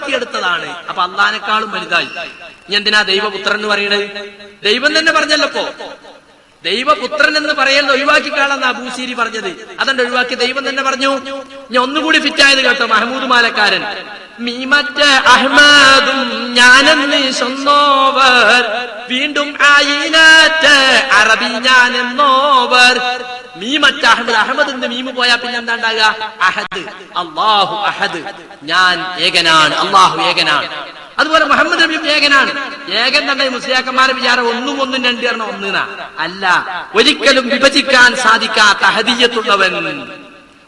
രൂപപ്പെടുത്തിയെടുത്തതാണ്. അപ്പൊ അള്ളാഹിനെക്കാളും വലുതായി. ഇനി എന്തിനാ ദൈവപുത്രൻ എന്ന് പറയണത്? ദൈവം തന്നെ പറഞ്ഞല്ലോ. ദൈവപുത്രൻ എന്ന് പറയുന്നത് ഒഴിവാക്കിക്കാളെന്ന് അബൂസീരി പറഞ്ഞത്. അതുകൊണ്ട് ഒഴിവാക്കി ദൈവം തന്നെ പറഞ്ഞു. ഇനി ഒന്നുകൂടി ഫിറ്റായത് കേട്ടോ മഹമൂദ് മാലക്കാരൻ. മീമറ്റ അഹ്മദും ഞാനെന്ന് സ്വന്നോവർ, വീണ്ടും ആയിനറ്റ അറബി ഞാനെന്നോവർ. മീമറ്റ അഹമ്മദ്, അഹമ്മദ് എന്ന് മീമ് പോയാ പിന്നെ എന്താ ഉണ്ടാകുക? അഹദ്, അല്ലാഹു അഹദ്, ഞാൻ ഏകനാണ്, അള്ളാഹു ഏകനാണ്. അതുപോലെ മുഹമ്മദ് നബിയും ഏകനാണ്. ഏകൻ തന്നെ മുസ്ലിയാക്കന്മാരെ വിചാരം ഒന്നും രണ്ട് കാരണം ഒന്നിനാ അല്ല. ഒരിക്കലും വിഭജിക്കാൻ സാധിക്കാത്ത അഹദിയ്യത്തുള്ളവൻ,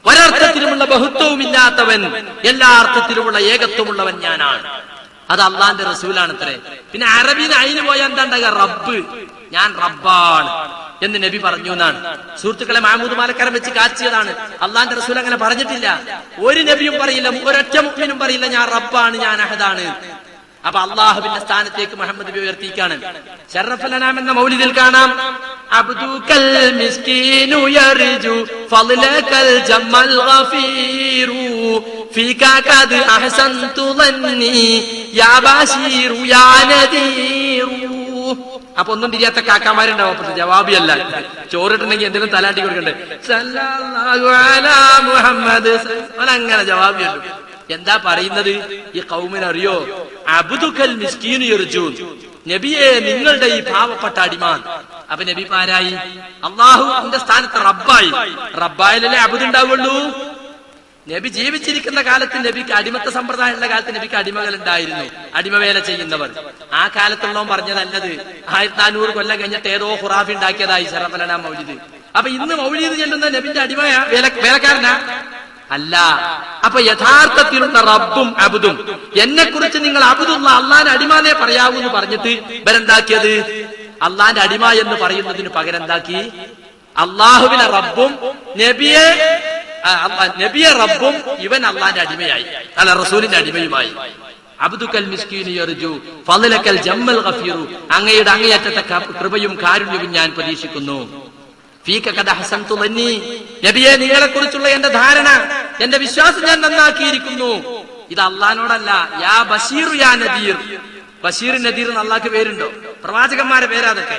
ഒരർത്ഥത്തിലുമുള്ള ബഹുത്വവും ഇല്ലാത്തവൻ, എല്ലാ അർത്ഥത്തിലുമുള്ള ഏകത്വമുള്ളവൻ ഞാനാണ്. അത് അള്ളാന്റെ റസൂലാണത്രേ. പിന്നെ അറബിന് അയിന് പോയാൽ എന്താ ഉണ്ടാകുക? റബ്ബ്, ഞാൻ റബ്ബാണ് എന്ന് നബി പറഞ്ഞു എന്നാണ്. സുഹൃത്തുക്കളെ, മഹമൂദ് മാലക്കാരൻ വെച്ച് കാച്ചിയതാണ്. അള്ളാന്റെ റസൂൽ അങ്ങനെ പറഞ്ഞിട്ടില്ല. ഒരു നബിയും പറയില്ല, ഒരൊറ്റ മുഅ്മിനും പറയില്ല ഞാൻ റബ്ബാണ്, ഞാൻ അഹദാണ്. അപ്പൊ അള്ളാഹുവിന്റെ സ്ഥാനത്തേക്ക് മുഹമ്മദ് നബി ഉയർത്തിക്കാണ്. ശറഫുൽ അനാം എന്ന മൗലിദിൽ കാണാം, അബ്ദുകൽ മിസ്കീനു യർജു ഫളലകൽ ജമ്മൽ ഗഫീറു ഫീക ഖദ് അഹ്സൻതു ളന്നി യാ ബശീറു യാ നദീറു. അപ്പൊ ഒന്നും തിരിയാത്ത കാക്കാമാരുണ്ടാവും. അപ്പുറത്ത് ജവാബിയല്ല. ചോറിട്ടുണ്ടെങ്കിൽ എന്തെങ്കിലും തലാട്ടി കൊടുക്കണ്ടേ? സല്ലല്ലാഹു അലാ മുഹമ്മദ്, അങ്ങനെ ജവാബിയല്ലോ. എന്താ പറയുന്നത്? ഈ ഖൗമിന് അറിയോ? അബ്ദുകൽ മിസ്കീനു യർജൂൻ, നബിയെ നിങ്ങളുടെ ഈ പാവപ്പെട്ട അടിമ. അപ്പൊ നബി ആരായി? അള്ളാഹുവിന്റെ സ്ഥാനത്ത് റബ്ബായി. റബ്ബായാലല്ലേ അബ്ദ് ഉണ്ടാവുള്ളൂ. നബി ജീവിച്ചിരിക്കുന്ന കാലത്ത് നബിക്ക് അടിമത്ത സമ്പ്രദായമുള്ള കാലത്ത് നബിക്ക് അടിമകൾ ഉണ്ടായിരുന്നു, അടിമവേല ചെയ്യുന്നവർ. ആ കാലത്തുള്ളവൻ പറഞ്ഞതല്ലത്. 1400 കൊല്ലം കഴിഞ്ഞിട്ട് ഏതോ ഖുറാഫി ഉണ്ടാക്കിയതായി ശറഫുൽ അനാം മൗലിദ്. അപ്പൊ ഇന്ന് മൗലിദ് ചെല്ലുന്ന നബിന്റെ അടിമയാ, വേലക്കാരനാ അല്ല. അപ്പൊ യഥാർത്ഥത്തിലുള്ള റബ്ബും അബ്ദും, എന്നെ കുറിച്ച് നിങ്ങൾ അബ്ദുള്ള അള്ളാന്റെ അടിമാനെ പറയാവൂ എന്ന് പറഞ്ഞിട്ട് ഇവരെന്താക്കിയത്? അള്ളാന്റെ അടിമ എന്ന് പറയുന്നതിന് പകരം എന്താക്കി? അള്ളാഹുവിനെ റബ്ബും നബിയെ റബ്ബും ഇവൻ അള്ളാന്റെ അടിമയായി, അല്ല റസൂലിന്റെ അടിമയുമായി. അബ്ദുകൽ മിസ്കീനു യർജു ഫളലകൽ ജമ്മൽ ഗഫീറു, അങ്ങയുടെ അങ്ങേയറ്റത്തെ കൃപയും കാരുണ്യവും ഞാൻ പ്രതീക്ഷിക്കുന്നു. ഫീക ഖദ് അഹ്സൻതു ളന്നി, നബിയെ നിങ്ങളെ കുറിച്ചുള്ള എന്റെ ധാരണ, എന്റെ വിശ്വാസം ഞാൻ നന്നാക്കിയിരിക്കുന്നു. ഇത് അള്ളഹാനോടല്ല. യാ ബശീർ യാ നദീർ. ബഷീർ നദീർ എന്ന് അള്ളാഹ്ക്ക് പേരുണ്ടോ? പ്രവാചകന്മാരെ പേരാ അതൊക്കെ.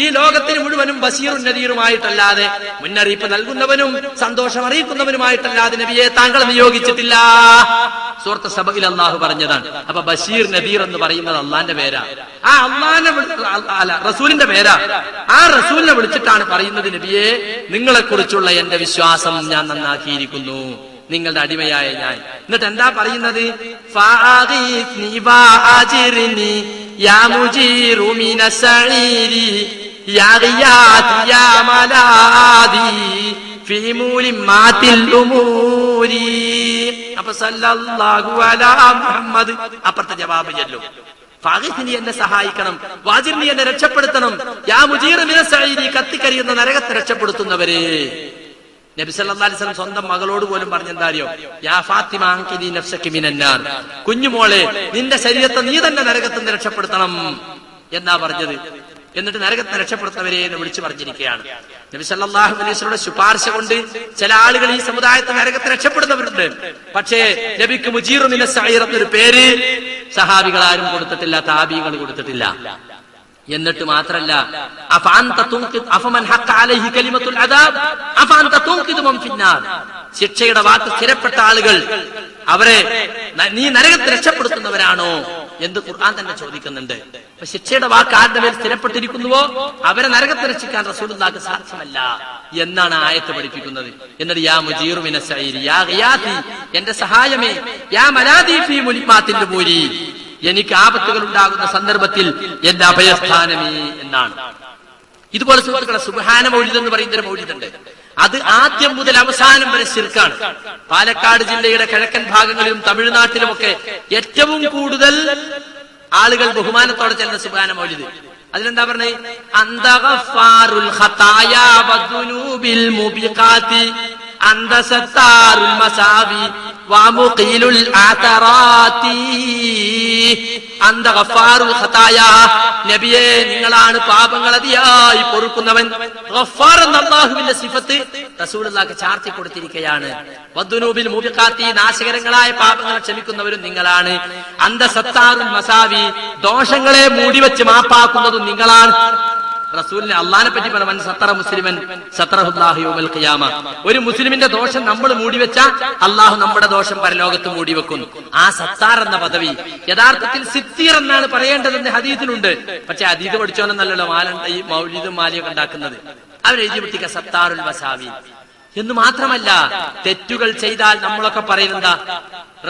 ഈ ലോകത്തിന് മുഴുവനും ബഷീറും നദീറുമായിട്ടല്ലാതെ, മുന്നറിയിപ്പ് നൽകുന്നവനും സന്തോഷം അറിയിക്കുന്നവനുമായിട്ടല്ലാതെ നബിയെ താങ്കൾ നിയോഗിച്ചിട്ടില്ല. സൂറത്ത് സബയിൽ അള്ളാഹു പറഞ്ഞതാണ്. അപ്പൊ ബഷീർ നദീർ എന്ന് പറയുന്നത് അള്ളാന്റെ പേരാ. ആ അള്ളാന്റെ റസൂലിന്റെ പേരാ. ആ റസൂലിനെ വിളിച്ചിട്ടാണ് പറയുന്നത്, നബിയെ നിങ്ങളെ കുറിച്ചുള്ള എന്റെ വിശ്വാസം ഞാൻ നന്നാക്കിയിരിക്കുന്നു, നിങ്ങളുടെ അടിമയായ ഞാൻ. എന്നിട്ട് എന്താ പറയുന്നത്? അപ്പൊ സല്ലല്ലാഹു അലാ മുഹമ്മദ്. അപ്പുറത്തെ ജവാബ് ചെല്ലും, ഫാഗിസിനി എന്നെ സഹായിക്കണം, വാജിർനി എന്നെ രക്ഷപ്പെടുത്തണം, യാ മുജീർ മിനസ് സഈരി, കത്തിക്കരിയുന്ന നരകത്തെ രക്ഷപ്പെടുത്തുന്നവരെ. നബി സല്ലല്ലാഹു അലൈഹി വസല്ലം സ്വന്തം മകളോട് പോലും പറഞ്ഞെന്താ അറിയോ? യാ ഫാത്തിമ അൻഖിദി നഫ്സകി മിനന്നാർ, കുഞ്ഞുമോളെ നിന്റെ ശരീരത്തെ നീ തന്നെ നരകത്തിൽ നിന്ന് രക്ഷപ്പെടുത്തണം എന്നാ പറഞ്ഞത്. എന്നിട്ട് നരകത്തെ രക്ഷപ്പെടുത്തുന്നവരെ എന്ന് വിളിച്ചു പറഞ്ഞിരിക്കുകയാണ്. നബി സല്ലല്ലാഹു അലൈഹി വസല്ലമയുടെ ശുപാർശ കൊണ്ട് ചില ആളുകൾ ഈ സമുദായത്തെ നരകത്തെ രക്ഷപ്പെടുന്നവരുണ്ട്. പക്ഷേ നബിക്ക് മുജീറു മിനസ് സഈർ എന്നൊരു പേര് സഹാബികൾ ആരും കൊടുത്തിട്ടില്ല, താബീകൾ കൊടുത്തിട്ടില്ല. എന്നിട്ട് മാത്രല്ല, ശിക്ഷയുടെ വാക്ക് സ്ഥിരപ്പെട്ട ആളുകൾ, അവരെ നീ നരകത്തെ രക്ഷപ്പെടുത്തുന്നവരാണോ എന്ന് ഖുർആൻ തന്നെ ചോദിക്കുന്നുണ്ട്. അപ്പൊ ശിക്ഷയുടെ വാക്ക് ആരുടെ മേൽ സ്ഥിരപ്പെട്ടിരിക്കുന്നുവോ അവരെ നരകത്തെ രക്ഷിക്കാൻ റസൂലുള്ളാഹിക്ക് സാധ്യമല്ല എന്നാണ് ആയത്ത് പഠിപ്പിക്കുന്നത്. എന്നിട്ട് യാ മുജീറു മിനസ് സഈരി, യാ ഗിയാതി എന്റെ സഹായമേ, യാ മലാദി ഫീ മുലിമാത്തിൽ മൂരി എനിക്ക് ആപത്തുകൾ ഉണ്ടാകുന്ന സന്ദർഭത്തിൽ എന്റെ അഭയസ്ഥാനമേ എന്നാണ്. ഇതുപോലെ സുഹൃത്തുക്കളെ, സുബ്ഹാന മൗലിദ് എന്ന് പറയുന്ന ഒരു മൗലിദുണ്ട്. അത് ആദ്യം മുതൽ അവസാനം വരെ ശിർക്കാണ്. പാലക്കാട് ജില്ലയുടെ കിഴക്കൻ ഭാഗങ്ങളിലും തമിഴ്നാട്ടിലുമൊക്കെ ഏറ്റവും കൂടുതൽ ആളുകൾ ബഹുമാനത്തോടെ ചെല്ലുന്ന സുബ്ഹാന മൗലിദ്. അതിലെന്താ പറഞ്ഞത്? അന്ത ഗഫാറുൽ ഖതായാ വദുനൂബിൽ മുബിഖാതി അന്ത സത്താറുൽ മസാവി വമുഖീലുൽ ആതറാത്തി അന്ത ഗഫാറുൽ ഖതായാ. നബിയേ, നിങ്ങളാണ് പാപങ്ങൾ അതിയായി പൊറുക്കുന്നവൻ. ഗഫാർ എന്ന അല്ലാഹുവിന്റെ സിഫത്ത് റസൂലുള്ളാഹിക്ക് ചാർത്തി കൊടുത്തിരിക്കുകയാണ്. വദ്ദുനൂബിൽ മുബിഖാത്തി, നാശകരങ്ങളായ പാപങ്ങൾ ക്ഷമിക്കുന്നവരും നിങ്ങളാണ്. അന്ത സത്താറുൽ മസാവി, ദോഷങ്ങളെ മൂടിവെച്ച് മാപ്പാക്കുന്നതും നിങ്ങളാണ്. റസൂലിനെ അള്ളാഹിനെ പറ്റി പറഞ്ഞ സത്തറ മുസ്ലിമൻ സത്തറഹുല്ലാഹു യൗമൽ ഖിയാമ. ഒരു മുസ്ലിമിന്റെ ദോഷം നമ്മൾ മൂടിവെച്ച അള്ളാഹു നമ്മുടെ ദോഷം പരലോകത്ത് മൂടിവെക്കുന്നു. ആ സത്താർ എന്ന പദവി യഥാർത്ഥത്തിൽ സിത്തീർ എന്നാണ് പറയേണ്ടതെന്ന് ഹദീസിലുണ്ട്. പക്ഷെ ഹദീസ് പഠിച്ചോന്നല്ലോ ഈ മൗലിദും മാലിയൊക്കെ ഉണ്ടാക്കുന്നത്. അവരെഴുതി വിട്ടിക്ക സത്താറുൽ മസാവി എന്ന് മാത്രമല്ല, തെറ്റുകൾ ചെയ്താൽ നമ്മളൊക്കെ പറയുന്നതാ,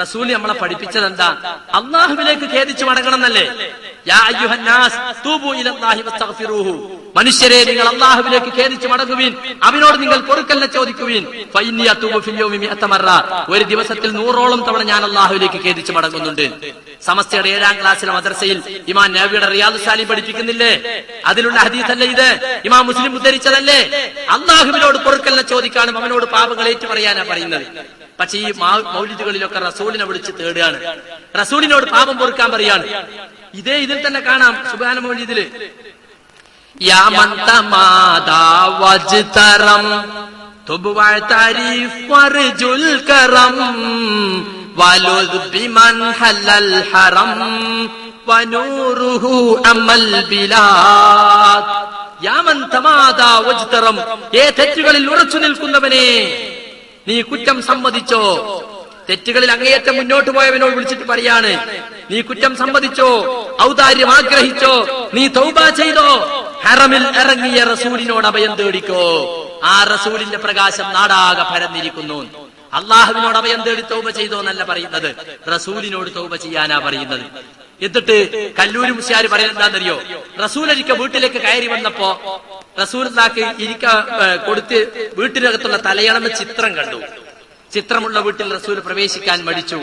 റസൂൽ നമ്മളെ പഠിപ്പിച്ചത് എന്താ? അള്ളാഹുവിലേക്ക് ഖേദിച്ചു മടങ്ങണം എന്നല്ലേ? യാ അയ്യുഹന്നാസ് തൂബു ഇലല്ലാഹി വസ്തഗ്ഫിറൂഹു, മനുഷ്യരെ നിങ്ങൾ അള്ളാഹുവിലേക്ക് ഖേദിച്ചു മടങ്ങുവീൻ, അവനോട് നിങ്ങൾ പൊറുക്കലിനെ ചോദിക്കുവീൻ. ഫഇന്നി അതൂബു ഫിൽ യൗമി മിഅത മറ, ഒരു ദിവസത്തിൽ 100ഓളം തവണ ഞാൻ അള്ളാഹുവിലേക്ക് ഖേദിച്ചു മടങ്ങുന്നുണ്ട്. സമസ്തയുടെ 7ാം ക്ലാസ്സിലെ മദ്രസയിൽ ഇമാം നബവിയുടെ റിയാദുസ് സാലിഹീൻ പഠിപ്പിക്കുന്നില്ലേ? അതിലുള്ള ഹദീസല്ലേ ഇത്? ഇമാം മുസ്ലിം ഉദ്ധരിച്ചതല്ലേ? അള്ളാഹുവിനോട് പൊറുക്കലിനെ ചോദിക്കാനും അവനോട് പാപങ്ങൾ ഏറ്റു പറയാനാ പറയുന്നത്. പക്ഷെ ഈ മൗലിദുകളിലൊക്കെ റസൂലിനെ വിളിച്ച് തേടുകയാണ്, റസൂലിനോട് പാപം പൊറുക്കാൻ പറയാണ്. ഇതേ ഇതിൽ തന്നെ കാണാം സുബ്ഹാന മൗലിദില്, യാ മൻ തമാദാ വജ്തറം തുബ് വഅതരിഫ് വർജുൽ കറം വലുദ് ബിമൻ ഹലൽ ഹറം വനൂറുഹു അമൽ ബിലാദ്. യാ മൻ തമാദാ വജ്തറം, ഏ തെറ്റുകളിൽ ഉറച്ചു നിൽക്കുന്നവനെ, നീ കുറ്റം സമ്മതിച്ചോ? തെറ്റുകളിൽ അങ്ങേയറ്റം മുന്നോട്ട് പോയവനോട് വിളിച്ചിട്ട് പറയാണ്, നീ കുറ്റം സമ്മതിച്ചോ? ഔദാര്യം ആഗ്രഹിച്ചോ? നീ തൗബ ചെയ്തോ? ഹറമിൽ ഇറങ്ങിയ റസൂലിനോട് അഭയം തേടിക്കോ. ആ റസൂലിന്റെ പ്രകാശം നാടാകെ പരന്നിരിക്കുന്നു. അള്ളാഹുവിനോട് അഭയം തേടി തൗബ ചെയ്തോ എന്നല്ല പറയുന്നത്, റസൂലിനോട് തൗബ ചെയ്യാനാ പറയുന്നത്. എന്നിട്ട് മുസ്ലിയാർ പറയുന്നത് എന്താണെന്നറിയോ? റസൂൽ ഒരിക്കൽ വീട്ടിലേക്ക് കയറി വന്നപ്പോ റസൂലുള്ളാഹിക്ക് കൊടുത്ത് വീട്ടിനകത്തുള്ള തലയണമ ചിത്രം കണ്ടു. ചിത്രമുള്ള വീട്ടിൽ റസൂൽ പ്രവേശിക്കാൻ മടിച്ചു.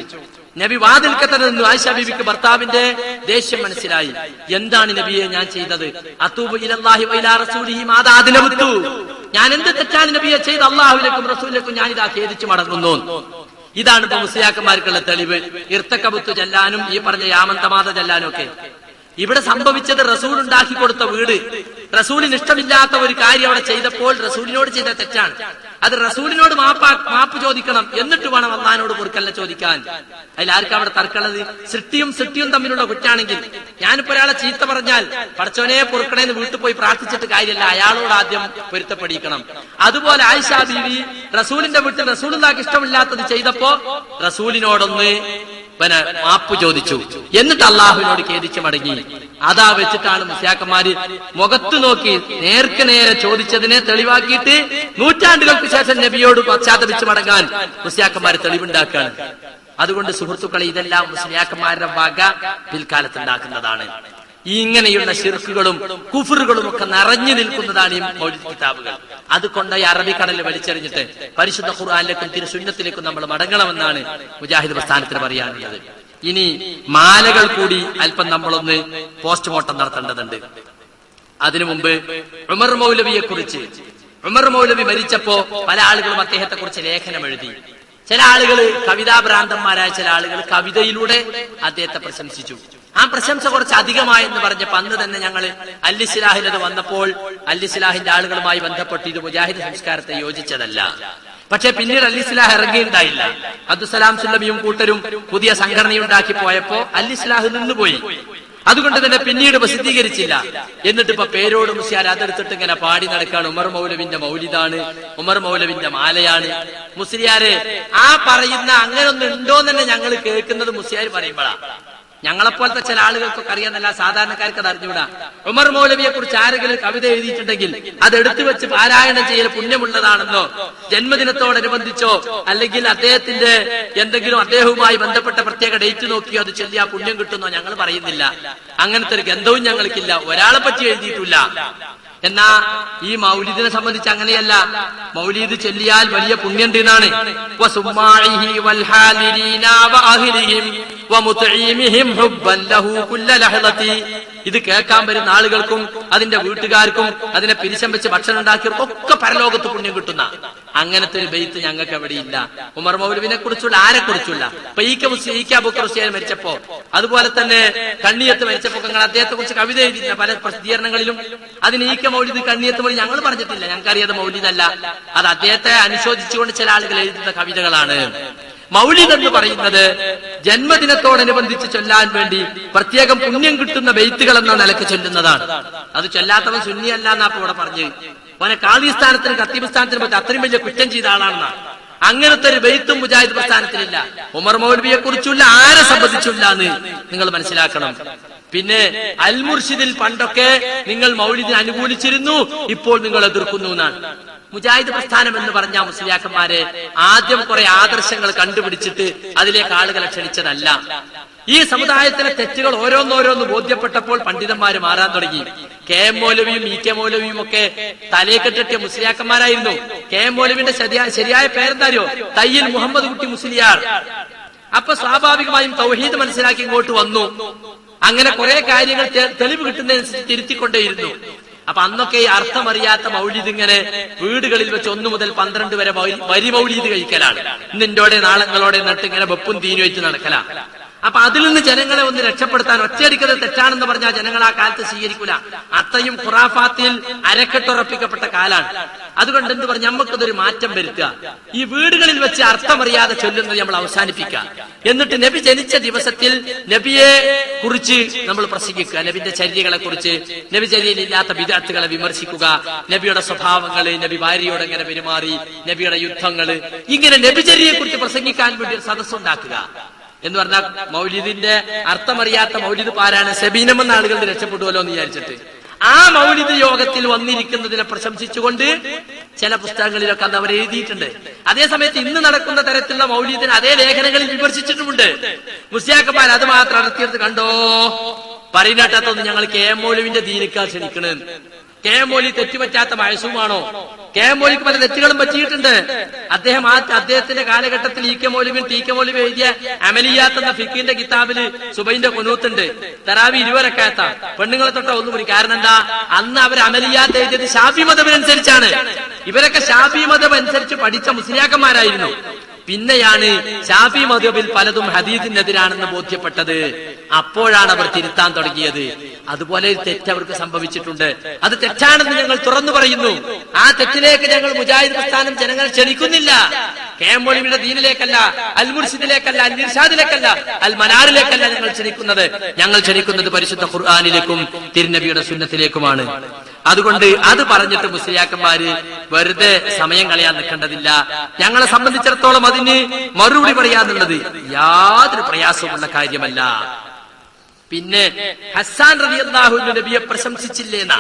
നബി വാതിൽക്കൽ തന്നെ നിന്നു. ആയിഷ ബീവിക്ക് ഭർത്താവിന്റെ ദേഷ്യം മനസ്സിലായി. എന്താണ് നബിയെ ഞാൻ ചെയ്തത്? അത്തൂബു ഇലല്ലാഹി വഇലാ റസൂലിഹി മാദാ അദ്ലബതു, ഞാൻ എന്ത് തെറ്റാണ് നബിയെ ചെയ്ത്? അള്ളാഹുവിലേക്കും റസൂലിലേക്കും ഞാനിതാ ഖേദിച്ചു മടങ്ങുന്നു. ഇതാണ് ഇപ്പൊ മുസ്ലിയാക്കന്മാർക്കുള്ള തെളിവ്. ഇർത്തക്കബുത്തു ചെല്ലാനും ഈ പറഞ്ഞ യാമന്തമാത ചെല്ലാനും ഒക്കെ. ഇവിടെ സംഭവിച്ചത് റസൂൽ ഉണ്ടാക്കി കൊടുത്ത വീട്, റസൂലിന് ഇഷ്ടമില്ലാത്ത ഒരു കാര്യം അവിടെ ചെയ്തപ്പോൾ റസൂലിനോട് ചെയ്ത തെറ്റാണ്. അത് റസൂലിനോട് മാപ്പ് ചോദിക്കണം, എന്നിട്ട് വേണം അള്ളാഹിനോട് പൊറുക്കലിനെ ചോദിക്കാൻ. അതിലാർക്കും അവിടെ തർക്കമുള്ളത്? സൃഷ്ടിയും തമ്മിലുള്ള കുറ്റാണെങ്കിൽ, ഞാനിപ്പോ ഒരാളെ ചീത്ത പറഞ്ഞാൽ പടച്ചോനെ പൊറുക്കണേന്ന് വീട്ടിൽ പോയി പ്രാർത്ഥിച്ചിട്ട് കാര്യമല്ല, അയാളോട് ആദ്യം പൊരുത്തപ്പെടിക്കണം. അതുപോലെ ആയിഷ ബീവി റസൂലിന്റെ വീട്ടിൽ റസൂലുള്ളാഹിക്ക് ഇഷ്ടമില്ലാത്തത് ചെയ്തപ്പോ റസൂലിനോടൊന്ന് മാപ്പ് ചോദിച്ചു, എന്നിട്ട് അള്ളാഹുവിനോട് ഖേദിച്ചു മടങ്ങി. അതാ വെച്ചിട്ടാണ് മുസ്ലിയാക്കന്മാര് മുഖത്ത് നോക്കി നേർക്ക് നേരെ ചോദിച്ചതിനെ തെളിവാക്കിയിട്ട് നൂറ്റാണ്ടുകൾക്ക് ശേഷം നബിയോട് പശ്ചാത്തപിച്ച് മടങ്ങാൻ മുസ്ലിയാക്കന്മാര് തെളിവുണ്ടാക്കുകയാണ്. അതുകൊണ്ട് സുഹൃത്തുക്കളെ, ഇതെല്ലാം മുസ്ലിയാക്കന്മാരുടെ വക പിൽക്കാലത്ത് ഉണ്ടാക്കുന്നതാണ്. ഇങ്ങനെയുള്ള ശിർക്കുകളും കുഫറുകളും ഒക്കെ നിറഞ്ഞു നിൽക്കുന്നതാണ് ഈ മൗലിദ് കിതാബുകൾ. അതുകൊണ്ട് ഈ അറബിക്കടലിൽ വലിച്ചെറിഞ്ഞിട്ട് പരിശുദ്ധ ഖുർആനിലേക്കും തിരുസുന്നത്തിലേക്കും നമ്മൾ മടങ്ങണമെന്നാണ് മുജാഹിദ് പ്രസ്ഥാനത്തിന് പറയാനുള്ളത്. ഇനി മാലകൾ കൂടി അല്പം നമ്മളൊന്ന് പോസ്റ്റ്മോർട്ടം നടത്തേണ്ടതുണ്ട്. അതിനു മുമ്പ് ഉമർ മൗലവിയെ കുറിച്ച്, ഉമർ മൗലവി മരിച്ചപ്പോ പല ആളുകളും അദ്ദേഹത്തെ കുറിച്ച് ലേഖനം എഴുതി. ചില ആളുകൾ കവിതാഭ്രാന്തന്മാരായ ചില ആളുകൾ കവിതയിലൂടെ അദ്ദേഹത്തെ പ്രശംസിച്ചു. ആ പ്രശംസ കുറച്ച് അധികമായെന്ന് പറഞ്ഞപ്പോ അന്ന് തന്നെ ഞങ്ങൾ അൽ-ഇസ്ലാഹിൽ അത് വന്നപ്പോൾ അൽ-ഇസ്ലാഹിന്റെ ആളുകളുമായി ബന്ധപ്പെട്ട് ഇത് മുജാഹിദ് സംസ്കാരത്തെ യോജിച്ചതല്ല. പക്ഷെ പിന്നീട് അൽ-ഇസ്ലാഹ് ഇറങ്ങിയിട്ടുണ്ടായില്ല. അബ്ദുസലാം സുല്ലമിയും കൂട്ടരും പുതിയ സംഘടനയുണ്ടാക്കി പോയപ്പോ അൽ-ഇസ്ലാഹ് നിന്നുപോയി. അതുകൊണ്ട് തന്നെ പിന്നീട് പ്രസിദ്ധീകരിച്ചില്ല. എന്നിട്ട് ഇപ്പൊ പേരോട് മുസ്ലിയാർ അതെടുത്തിട്ട് ഇങ്ങനെ പാടി നടക്കാണ്. ഉമർ മൗലവിന്റെ മൗലിദാണ്, ഉമർ മൗലവിന്റെ മാലയാണ്. മുസ്ലിയാരെ ആ പറയുന്ന അങ്ങനൊന്നും ഉണ്ടോന്ന് തന്നെ ഞങ്ങൾ കേൾക്കുന്നത് മുസ്ലിയാർ പറയുമ്പോഴാണ്. ഞങ്ങളെപ്പോലത്തെ ചില ആളുകൾക്കൊക്കെ അറിയാന്നല്ല, സാധാരണക്കാർക്ക് അത് അറിഞ്ഞൂടാ. ഉമർ മൗലവിയെ കുറിച്ച് ആരെങ്കിലും കവിത എഴുതിയിട്ടുണ്ടെങ്കിൽ അത് എടുത്തു വെച്ച് പാരായണം ചെയ്യൽ പുണ്യമുള്ളതാണെന്നോ, ജന്മദിനത്തോടനുബന്ധിച്ചോ അല്ലെങ്കിൽ അദ്ദേഹത്തിന്റെ എന്തെങ്കിലും അദ്ദേഹവുമായി ബന്ധപ്പെട്ട പ്രത്യേക ഡേറ്റ് നോക്കിയോ അത് ചൊല്ലിയാ പുണ്യം കിട്ടുന്നോ ഞങ്ങൾ പറയുന്നില്ല. അങ്ങനത്തെ ഒരു ഗന്ധവും ഞങ്ങൾക്കില്ല, ഒരാളെ പറ്റി എഴുതിയിട്ടില്ല. എന്നാ ഈ മൗലിദിനെ സംബന്ധിച്ച് അങ്ങനെയല്ല. മൗലിദ് ചൊല്ലിയാൽ വലിയ പുണ്യം എന്നാണ്. ഇത് കേൾക്കാൻ വരുന്ന ആളുകൾക്കും അതിന്റെ വീട്ടുകാർക്കും അതിനെ പിരിശം വെച്ച് ഭക്ഷണം ഉണ്ടാക്കിയവർക്കും ഒക്കെ പരലോകത്ത് പുണ്യം കിട്ടുന്ന അങ്ങനത്തെ ഒരു ബെയ്ത്ത് ഞങ്ങൾക്ക് എവിടെയില്ല. ഉമർ മൗലവിനെ കുറിച്ചുള്ള ആരെ കുറിച്ചുള്ള ഇപ്പൊ ഈക്ക അബൂബക്കർ ഹുസൈൻ മരിച്ചപ്പോ, അതുപോലെ തന്നെ കണ്ണിയത്ത് മരിച്ചപ്പോ ഞങ്ങൾ അദ്ദേഹത്തെ കുറിച്ച് കവിത എഴുതിയില്ല പല പ്രസിദ്ധീകരണങ്ങളിലും. അതിന് ഈക്ക മൗലിദ് കണ്ണിയത്ത് വഴി ഞങ്ങൾ പറഞ്ഞിട്ടില്ല, ഞങ്ങൾക്കറിയാതെ മൗലിദല്ല, അത് അദ്ദേഹത്തെ അനുശോചിച്ചുകൊണ്ട് ചില ആളുകൾ എഴുതുന്ന കവിതകളാണ്. മൗലിദ് എന്ന് പറയുന്നത് ജന്മദിനത്തോടനുബന്ധിച്ച് ചൊല്ലാൻ വേണ്ടി പ്രത്യേകം പുണ്യം കിട്ടുന്ന ബെയ്ത്തുകൾ എന്ന നിലക്ക് ചൊല്ലുന്നതാണ്. അത് ചൊല്ലാത്തവൻ സുന്നിയല്ല എന്നാ ഇവിടെ പറഞ്ഞു. അവനെ കാളി സ്ഥാനത്തിന് ഖത്തീബ് സ്ഥാനത്തിന് പറ്റി അത്രയും വലിയ കുറ്റം ചെയ്ത ആളാണെന്നാ. അങ്ങനത്തെ ഒരു ബെയ്ത്തും മുജാഹിദ് പ്രസ്ഥാനത്തിലില്ല. ഉമർ മൗലവിയെ കുറിച്ചുള്ള ആരെ സംബന്ധിച്ചില്ല എന്ന് നിങ്ങൾ മനസ്സിലാക്കണം. പിന്നെ അൽ മുർഷിദിൽ പണ്ടൊക്കെ നിങ്ങൾ മൗലിദിനെ അനുകൂലിച്ചിരുന്നു, ഇപ്പോൾ നിങ്ങൾ എതിർക്കുന്നു എന്നാണ്. മുജാഹിദ് പ്രസ്ഥാനം എന്ന് പറഞ്ഞ മുസ്ലിയാക്കന്മാരെ ആദ്യം കുറെ ആദർശങ്ങൾ കണ്ടുപിടിച്ചിട്ട് അതിലേക്ക് ആളുകളെ ക്ഷണിച്ചതല്ല. ഈ സമുദായത്തിലെ തെറ്റുകൾ ഓരോന്നോരോന്ന് ബോധ്യപ്പെട്ടപ്പോൾ പണ്ഡിതന്മാര് മാറാൻ തുടങ്ങി. കെ എം മൗലവിയും ഇ കെ മൗലവിയും ഒക്കെ തലയെക്കെട്ടിയ മുസ്ലിയാക്കന്മാരായിരുന്നു. കെ എം മൗലവിന്റെ ശരിയായ പേരെന്തായോ? തയ്യിൽ മുഹമ്മദ് കുട്ടി മുസ്ലിയാർ. അപ്പൊ സ്വാഭാവികമായും തൗഹീദ് മനസ്സിലാക്കി ഇങ്ങോട്ട് വന്നു. അങ്ങനെ കുറെ കാര്യങ്ങൾ തെളിവ് കിട്ടുന്നതനുസരിച്ച് തിരുത്തിക്കൊണ്ടേയിരുന്നു. അപ്പൊ അന്നൊക്കെ ഈ അർത്ഥമറിയാത്ത മൗലിദ് ഇങ്ങനെ വീടുകളിൽ വെച്ച് 1 മുതൽ 12 വരെ വരി മൗലിദ് കഴിക്കലാണ്. ഇന്നിന്റോടെ നാളങ്ങളോടെ നട്ട് ഇങ്ങനെ വെപ്പും തീനും വെച്ച് നടക്കലാണ്. അപ്പൊ അതിൽ നിന്ന് ജനങ്ങളെ ഒന്ന് രക്ഷപ്പെടുത്താൻ ഒറ്റയടിക്കത് തെറ്റാണെന്ന് പറഞ്ഞാൽ ജനങ്ങൾ ആ കാലത്ത് സ്വീകരിക്കൂല. അത്രയും ഖുറാഫാത്തിൽ അരക്കെട്ടുറപ്പിക്കപ്പെട്ട കാലാണ്. അതുകൊണ്ട് എന്ത് പറഞ്ഞ നമുക്കതൊരു മാറ്റം വരുത്തുക. ഈ വീടുകളിൽ വെച്ച് അർത്ഥമറിയാതെ ചൊല്ലുന്നത് നമ്മൾ അവസാനിപ്പിക്കുക. എന്നിട്ട് നബി ജനിച്ച ദിവസത്തിൽ നബിയെ കുറിച്ച് നമ്മൾ പ്രസംഗിക്കുക, നബിന്റെ ചര്യകളെ കുറിച്ച്, നബി ചര്യയിലില്ലാത്ത ബിദഅത്തുകളെ വിമർശിക്കുക, നബിയുടെ സ്വഭാവങ്ങള്, നബി ഭാര്യയോട് എങ്ങനെ പെരുമാറി, നബിയുടെ യുദ്ധങ്ങള്, ഇങ്ങനെ നബിചര്യയെ കുറിച്ച് പ്രസംഗിക്കാൻ വേണ്ടി ഒരു സദസ്സുണ്ടാക്കുക എന്ന് പറഞ്ഞാൽ മൗലിദിന്റെ അർത്ഥമറിയാത്ത മൗലിദ് പാരായണം സെബീനമെന്ന ആളുകൾ രക്ഷപ്പെടുമല്ലോ എന്ന് വിചാരിച്ചിട്ട് ആ മൗലിദ് യോഗത്തിൽ വന്നിരിക്കുന്നതിനെ പ്രശംസിച്ചുകൊണ്ട് ചില പുസ്തകങ്ങളിലൊക്കെ അന്ന് അവർ എഴുതിയിട്ടുണ്ട്. അതേസമയത്ത് ഇന്ന് നടക്കുന്ന തരത്തിലുള്ള മൗലിദിനെ അതേ ലേഖനങ്ങളിൽ വിമർശിച്ചിട്ടുമുണ്ട്. മുസ്ലിയാക്കന്മാർ അത് മാത്രം നടത്തിയെടുത്ത് കണ്ടോ, പറയുന്നതൊന്നും ഞങ്ങൾ കെ എം മൗലവിന്റെ ദീനിക്കാർ ക്ഷണിക്കണ്. കെ എം മൗലവി തെറ്റുപറ്റാത്ത മഴസുമാണോ? കെ എം മൗലവിക്ക് പല തെറ്റുകളും പറ്റിയിട്ടുണ്ട്. അദ്ദേഹത്തിന്റെ കാലഘട്ടത്തിൽ ഇ കെ മൗലവിയും ടി കെ മൗലവി എഴുതിയ അമലിയാത്ത് എന്ന ഫിഖിന്റെ കിതാബില് സുബൈന്റെ കുനൂത്തുണ്ട്. തറാവി 20 റക്അത്താ, പെണ്ണുങ്ങളെ തൊട്ട ഒന്നുകൂടി. കാരണം എന്താ? അന്ന് അവർ അമലിയാത്ത് എഴുതിയത് ഷാഫി മദ്ഹബിനനുസരിച്ചാണ്. ഇവരൊക്കെ ഷാഫി മദ്ഹബ് അനുസരിച്ച് പഠിച്ച മുസ്ലിയാക്കന്മാരായിരുന്നു. പിന്നെയാണ് ഷാഫി മദ്ഹബിൽ പലതും ഹദീസിനെതിരാണെന്ന് ബോധ്യപ്പെട്ടത്. അപ്പോഴാണ് അവർ തിരുത്താൻ തുടങ്ങിയത്. അതുപോലെ ഒരു തെറ്റ് അവർക്ക് സംഭവിച്ചിട്ടുണ്ട്. അത് തെറ്റാണെന്ന് ഞങ്ങൾ തുറന്നു പറയുന്നു. ആ തെറ്റിലേക്ക് ഞങ്ങൾ മുജാഹിദ് പ്രസ്ഥാനം ജനങ്ങളെ ക്ഷണിക്കുന്നില്ല. കെ എം മൗലവിയുടെ ദീനിലേക്കല്ല, അൽ മുർഷിദിലേക്കല്ല, അൽ ഇർഷാദിലേക്കല്ല, അൽ മനാറിലേക്കല്ല ഞങ്ങൾ ക്ഷണിക്കുന്നത്. ഞങ്ങൾ ക്ഷണിക്കുന്നത് പരിശുദ്ധ ഖുർആനിലേക്കും തിരുനബിയുടെ സുന്നത്തിലേക്കുമാണ്. അതുകൊണ്ട് അത് പറഞ്ഞിട്ട് മുസ്ലിയാക്കന്മാര് വെറുതെ സമയം കളയാൻ നിൽക്കേണ്ടതില്ല. ഞങ്ങളെ സംബന്ധിച്ചിടത്തോളം അതിന് മറുപടി പറയാന്നുള്ളത് യാതൊരു പ്രയാസമുള്ള കാര്യമല്ല. പിന്നെ ഹസ്സാൻ റളിയല്ലാഹു അൻഹു നബിയെ പ്രശംസിച്ചില്ലേന്നാ.